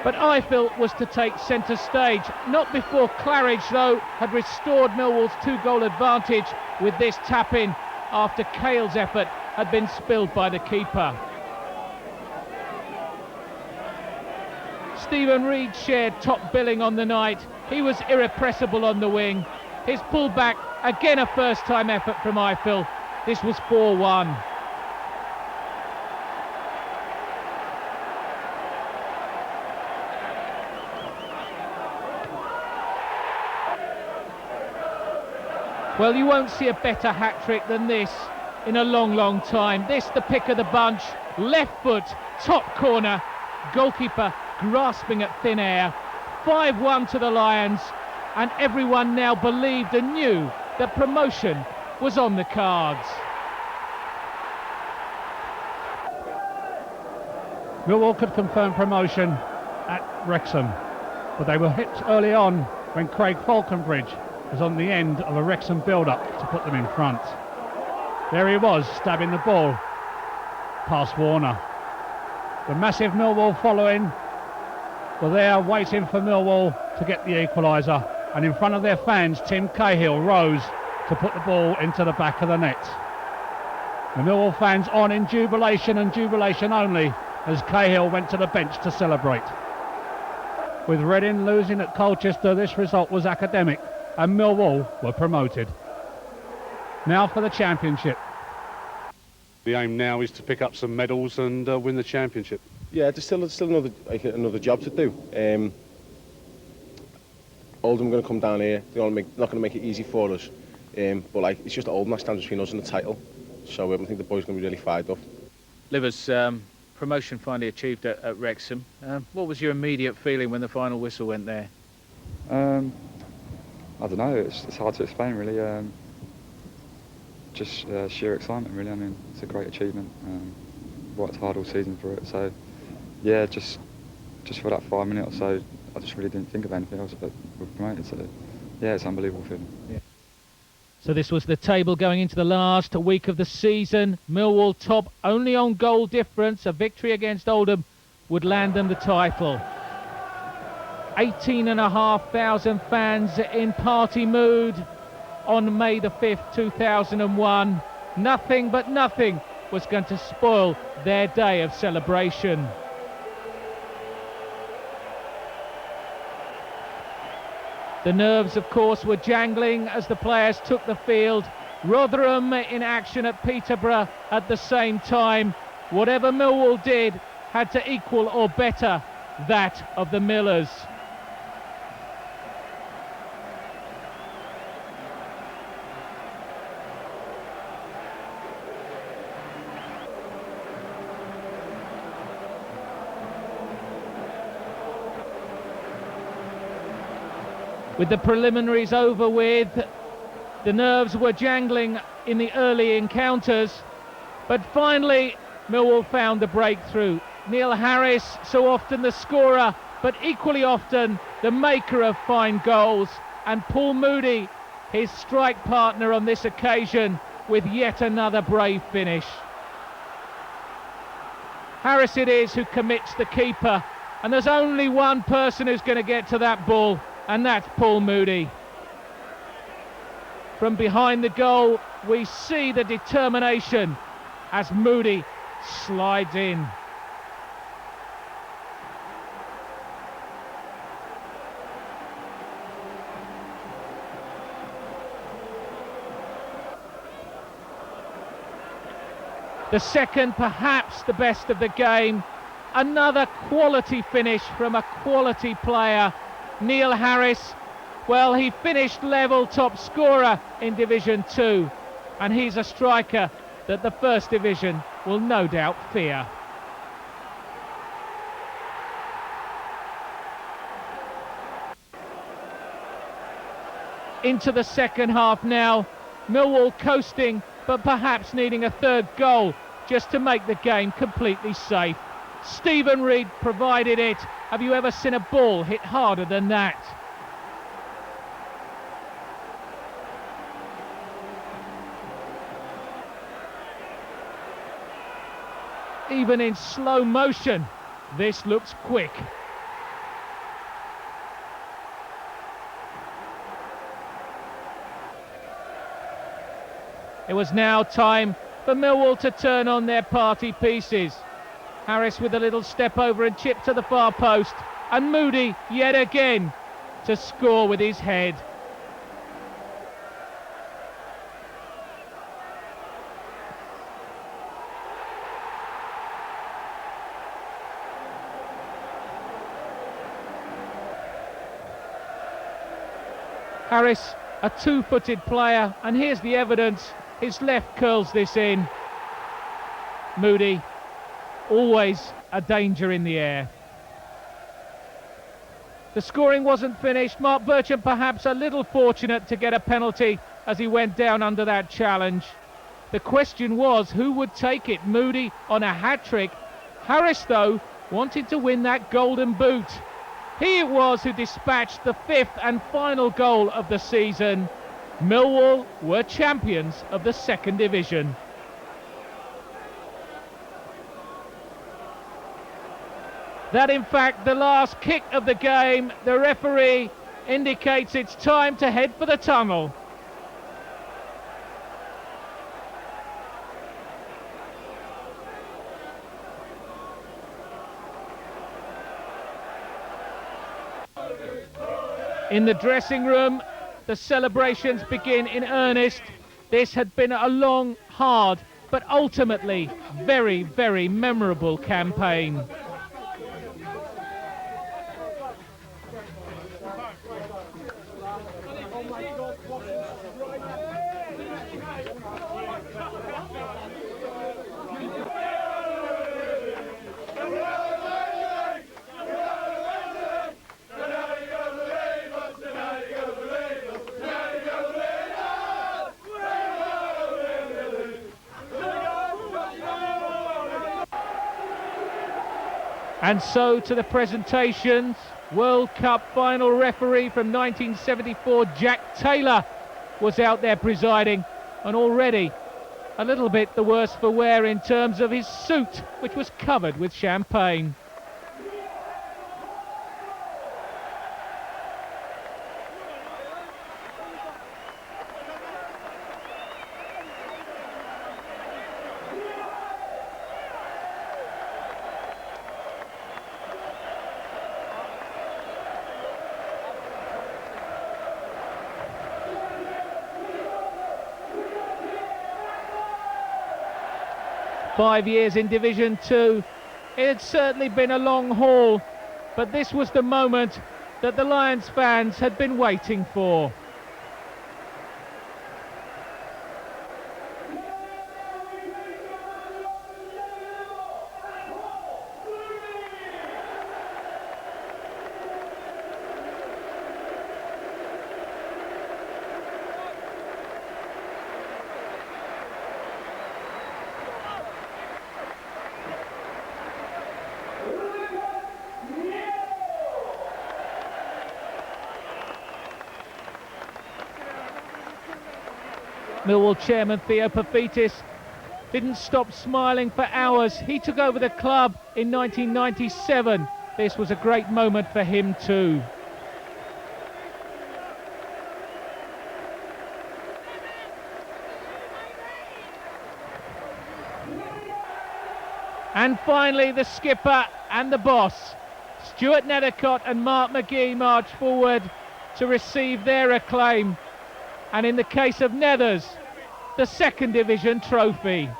But Ifield was to take centre stage, not before Claridge, though, had restored Millwall's 2-goal advantage with this tap-in after Cale's effort had been spilled by the keeper. Stephen Reid shared top billing on the night. He was irrepressible on the wing. His pullback, again a first-time effort from Ifield. This was 4-1. Well, you won't see a better hat-trick than this in a long, long time. This, the pick of the bunch, left foot, top corner, goalkeeper grasping at thin air. 5-1 to the Lions, and everyone now believed and knew that promotion was on the cards. Millwall could confirm promotion at Wrexham, but they were hit early on when Craig Falconbridge was on the end of a Wrexham build-up to put them in front. There he was, stabbing the ball past Warner. The massive Millwall following were there waiting for Millwall to get the equaliser, and in front of their fans Tim Cahill rose to put the ball into the back of the net. The Millwall fans on in jubilation and jubilation only as Cahill went to the bench to celebrate. With Reading losing at Colchester, this result was academic and Millwall were promoted. Now for the championship. The aim now is to pick up some medals and win the championship. Yeah, there's still another job to do. Oldham are going to come down here. They're not going to make it easy for us. But it's just Oldham that stands between us and the title. So I think the boys are going to be really fired up. Livers, promotion finally achieved at Wrexham. What was your immediate feeling when the final whistle went there? I don't know. It's hard to explain really. Just sheer excitement really. I mean, it's a great achievement. Worked hard all season for it. So yeah, just for that 5 minutes or so, I just really didn't think of anything else but we're promoted. So yeah, it's an unbelievable feeling. Yeah. So this was the table going into the last week of the season. Millwall top only on goal difference. A victory against Oldham would land them the title. 18,500 fans in party mood on May the 5th, 2001. Nothing but nothing was going to spoil their day of celebration. The nerves, of course, were jangling as the players took the field. Rotherham in action at Peterborough at the same time. Whatever Millwall did had to equal or better that of the Millers. With the preliminaries over with, the nerves were jangling in the early encounters, but finally Millwall found the breakthrough. Neil Harris, so often the scorer, but equally often the maker of fine goals, and Paul Moody, his strike partner on this occasion, with yet another brave finish. Harris it is who commits the keeper, and there's only one person who's going to get to that ball, and that's Paul Moody. From behind the goal, we see the determination as Moody slides in. The second, perhaps the best of the game. Another quality finish from a quality player. Neil Harris, well, he finished level top scorer in Division 2, and he's a striker that the First Division will no doubt fear. Into the second half now, Millwall coasting, but perhaps needing a third goal just to make the game completely safe. Stephen Reid provided it. Have you ever seen a ball hit harder than that? Even in slow motion, this looks quick. It was now time for Millwall to turn on their party pieces. Harris with a little step over and chip to the far post, and Moody yet again to score with his head. Harris, a two-footed player, and here's the evidence. His left curls this in. Moody, always a danger in the air. The scoring wasn't finished. Mark Bircham perhaps a little fortunate to get a penalty as he went down under that challenge. The question was, who would take it? Moody on a hat-trick. Harris, though, wanted to win that golden boot. He it was who dispatched the 5th and final goal of the season. Millwall were champions of the 2nd Division. That, in fact, the last kick of the game. The referee indicates it's time to head for the tunnel. In the dressing room, the celebrations begin in earnest. This had been a long, hard, but ultimately very, very memorable campaign. And so to the presentations. World Cup final referee from 1974, Jack Taylor, was out there presiding, and already a little bit the worse for wear in terms of his suit, which was covered with champagne. Five years in Division 2, it had certainly been a long haul, but this was the moment that the Lions fans had been waiting for. Millwall chairman Theo Pafitis didn't stop smiling for hours. He took over the club in 1997. This was a great moment for him too. And finally the skipper and the boss, Stuart Nethercott and Mark McGee, march forward to receive their acclaim. And in the case of Nethers, the 2nd Division trophy.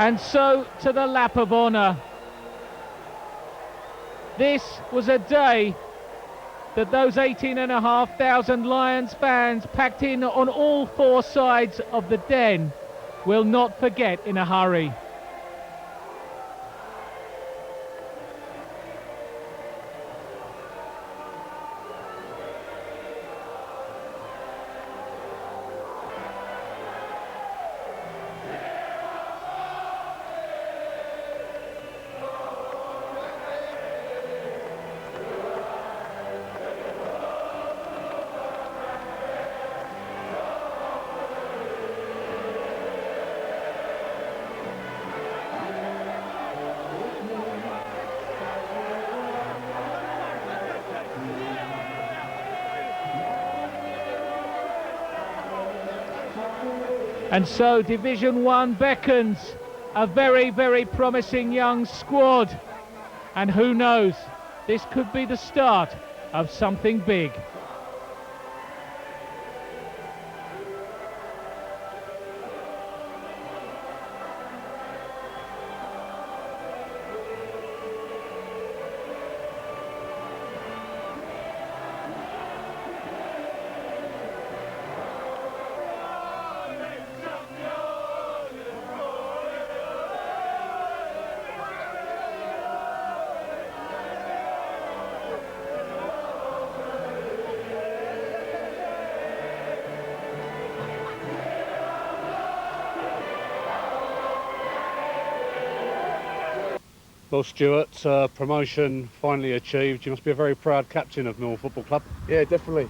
And so to the lap of honour. This was a day that those 18,500 Lions fans packed in on all four sides of the Den will not forget in a hurry. And so Division 1 beckons a very, very promising young squad. And who knows, this could be the start of something big. Well, Stuart, promotion finally achieved. You must be a very proud captain of Millwall Football Club. Yeah, definitely.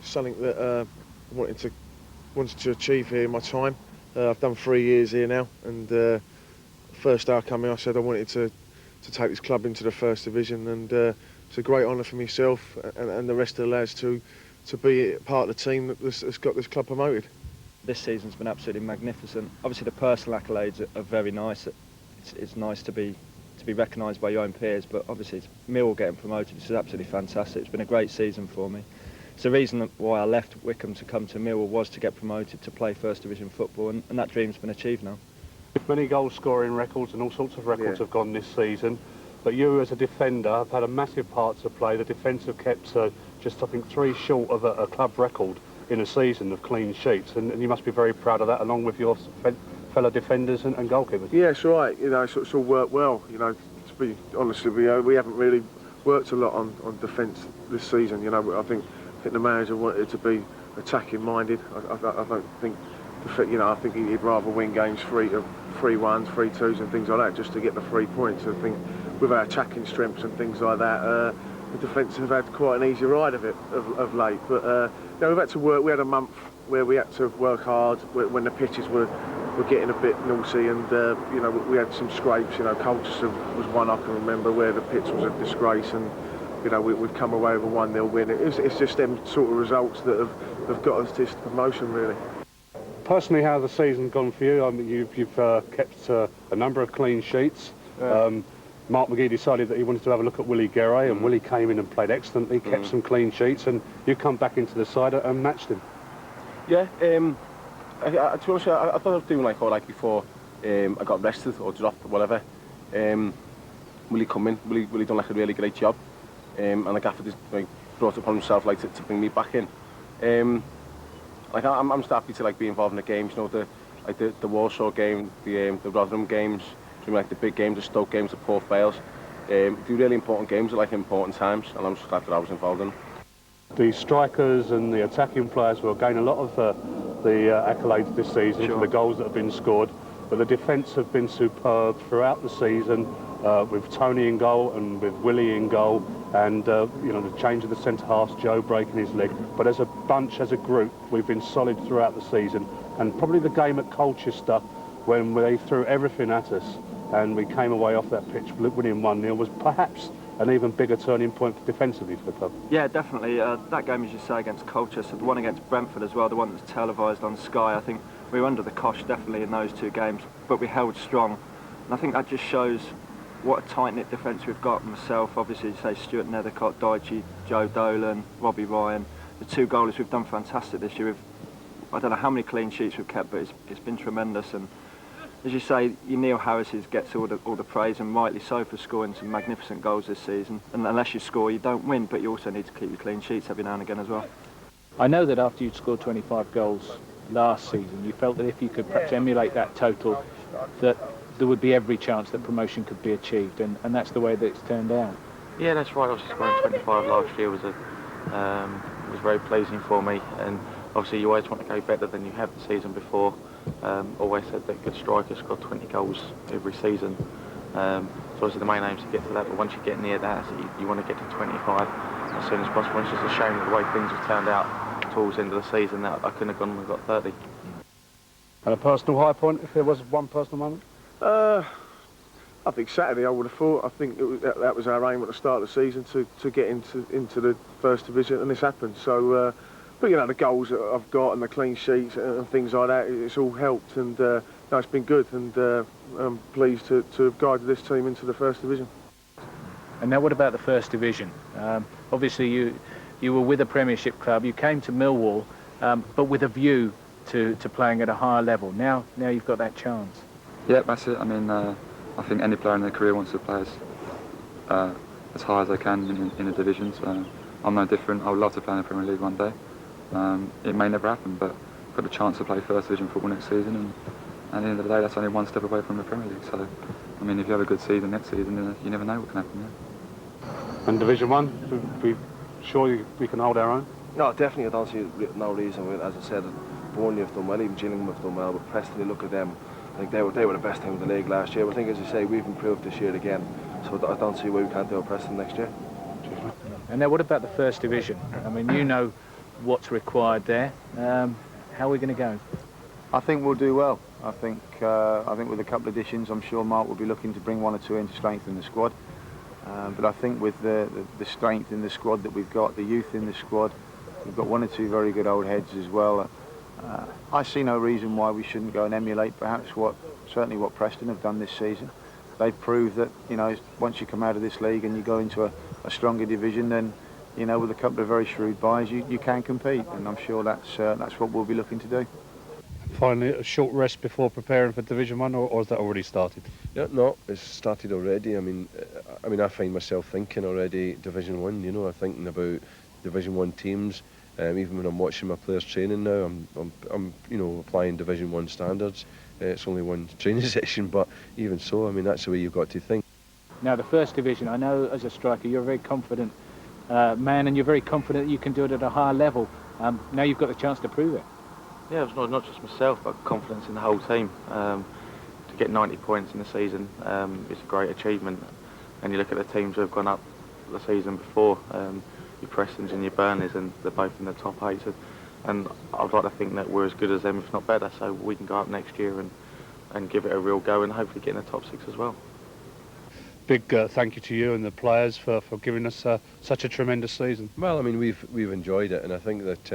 Something that I wanted to achieve here in my time. I've done 3 years here now, and first day I come in, I said I wanted to take this club into the First Division, and it's a great honour for myself and the rest of the lads to be part of the team that's got this club promoted. This season's been absolutely magnificent. Obviously, the personal accolades are very nice. It's nice to be recognised by your own peers, but obviously it's Millwall getting promoted. This is absolutely fantastic. It's been a great season for me. It's the reason why I left Wycombe to come to Millwall was to get promoted to play First Division football, and that dream's been achieved now. Many goal-scoring records and all sorts of records have gone this season, but you as a defender have had a massive part to play. The defence have kept just, I think, 3 short of a club record in a season of clean sheets, and you must be very proud of that, along with your fellow defenders and goalkeepers. Yeah, it's right. You know, it's all worked well. You know, to be honest with you, we haven't really worked a lot on defence this season. You know, I think the manager wanted it to be attacking minded. I don't think, you know, I think he'd rather win games 3-1, 3-2s and things like that, just to get the 3 points. I think with our attacking strengths and things like that, the defence have had quite an easy ride of it of late. But you know, we've had to work. We had a month where we had to work hard when the pitches were getting a bit naughty, and you know, we had some scrapes. You know, Colchester was one I can remember where the pitch was a disgrace, and you know, we'd come away with a 1-0 win. It's just them sort of results that have got us this promotion, really. Personally, how's the season gone for you? I mean, you've kept a number of clean sheets. Mark McGee decided that he wanted to have a look at Willie Guerre, and Willie came in and played excellently, kept some clean sheets, and you come back into the side and matched him. Yeah, to be honest, I thought I was doing all right before I got rested or dropped or whatever. Willie come in, Willie done a really great job, and the gaffer just brought it upon himself to bring me back in. I'm just happy to be involved in the games, you know, the Warsaw game, the Rotherham games, the big games, the Stoke games, the Port Vale. Do really important games at important times, and I'm just glad that I was involved in them. The strikers and the attacking players will gain a lot of the accolades this season for the goals that have been scored, but the defence have been superb throughout the season, with Tony in goal and with Willie in goal, and you know, the change of the centre halves, Joe breaking his leg. But as a bunch, as a group, we've been solid throughout the season, and probably the game at Colchester, when they threw everything at us and we came away off that pitch winning 1-0, was perhaps an even bigger turning point defensively for the club. Yeah, definitely. That game, as you say, against Colchester, the one against Brentford as well, the one that's televised on Sky, I think we were under the cosh definitely in those 2 games, but we held strong. And I think that just shows what a tight-knit defence we've got. Myself, obviously, you say Stuart Nethercott, Daichi, Joe Dolan, Robbie Ryan. The 2 goalies, we've done fantastic this year. I don't know how many clean sheets we've kept, but it's been tremendous. And as you say, your Neil Harrises gets all the praise, and rightly so, for scoring some magnificent goals this season. And unless you score, you don't win, but you also need to keep your clean sheets every now and again as well. I know that after you'd scored 25 goals last season, you felt that if you could perhaps emulate that total, that there would be every chance that promotion could be achieved, and that's the way that it's turned out. Yeah, that's right. Obviously, scoring 25 last year was very pleasing for me, and obviously you always want to go better than you have the season before. Always said that good strikers score 20 goals every season. So obviously the main aim is to get to that, but once you get near that, you want to get to 25 as soon as possible. It's just a shame that the way things have turned out towards the end of the season that I couldn't have gone and got 30. And a personal high point, if there was one personal moment? I think Saturday, I would have thought. I think that was our aim at the start of the season, to get into the First Division, and this happened. So, but you know, the goals that I've got and the clean sheets and things like that, it's all helped, and no, it's been good, and I'm pleased to have guided this team into the First Division. And now what about the First Division? Obviously you were with a Premiership club, you came to Millwall, but with a view to playing at a higher level. Now you've got that chance. Yeah, that's it. I mean, I think any player in their career wants to play as high as they can in the divisions. I'm no different. I would love to play in the Premier League one day. It may never happen, but I've got the chance to play First Division football next season, and at the end of the day, that's only one step away from the Premier League. So, I mean, if you have a good season next season, you never know what can happen. Yeah. And Division 1, we sure we can hold our own? No, definitely. I don't see no reason. As I said, Burnley have done well, even Gillingham have done well, but Preston, you look at them, I think they were the best team in the league last year. But I think, as you say, we've improved this year again. So I don't see why we can't outpress them next year. And now what about the First Division? I mean, you know what's required there. How are we going to go? I think we'll do well. I think with a couple of additions, I'm sure Mark will be looking to bring 1 or 2 in to strengthen the squad. But I think with the strength in the squad that we've got, the youth in the squad, we've got 1 or 2 very good old heads as well. I see no reason why we shouldn't go and emulate perhaps certainly what Preston have done this season. They've proved that, you know, once you come out of this league and you go into a stronger division, then, you know, with a couple of very shrewd buys, you can compete, and I'm sure that's what we'll be looking to do. Finally, a short rest before preparing for Division 1, or has that already started? Yeah, no, it's started already. I mean, I find myself thinking already Division 1. You know, I'm thinking about Division 1 teams. Even when I'm watching my players training now, I'm you know, applying Division 1 standards. It's only one training session, but even so, I mean, that's the way you've got to think. Now, the First Division, I know as a striker you're a very confident man, and you're very confident that you can do it at a higher level. Now you've got the chance to prove it. Yeah, it's not just myself, but confidence in the whole team. To get 90 points in the season is a great achievement. And you look at the teams who have gone up the season before, your Prestons and your Burnleys, and they're both in the top 8. And I'd like to think that we're as good as them, if not better, so we can go up next year and give it a real go and hopefully get in the top 6 as well. Big thank you to you and the players for giving us such a tremendous season. Well, I mean, we've enjoyed it, and I think that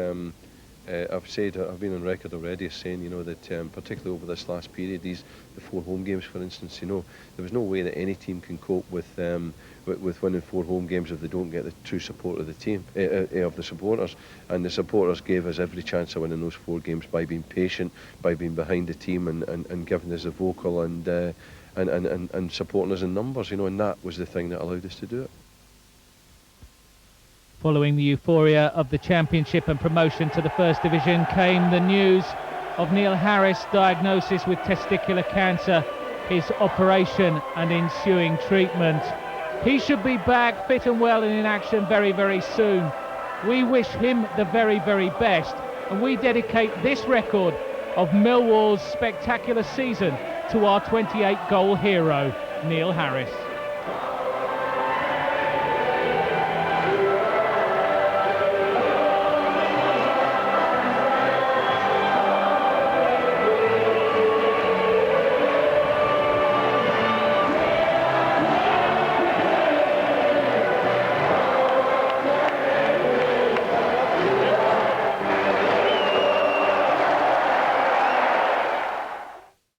I've been on record already as saying, you know, that particularly over this last period, the 4 home games, for instance, you know, there was no way that any team can cope with winning 4 home games if they don't get the true support of the team, of the supporters. And the supporters gave us every chance of winning those 4 games by being patient, by being behind the team, and giving us a vocal and supporting us in numbers, you know, and that was the thing that allowed us to do it. Following the euphoria of the Championship and promotion to the First Division came the news of Neil Harris' diagnosis with testicular cancer, his operation and ensuing treatment. He should be back fit and well and in action very, very soon. We wish him the very, very best, and we dedicate this record of Millwall's spectacular season to our 28-goal hero, Neil Harris.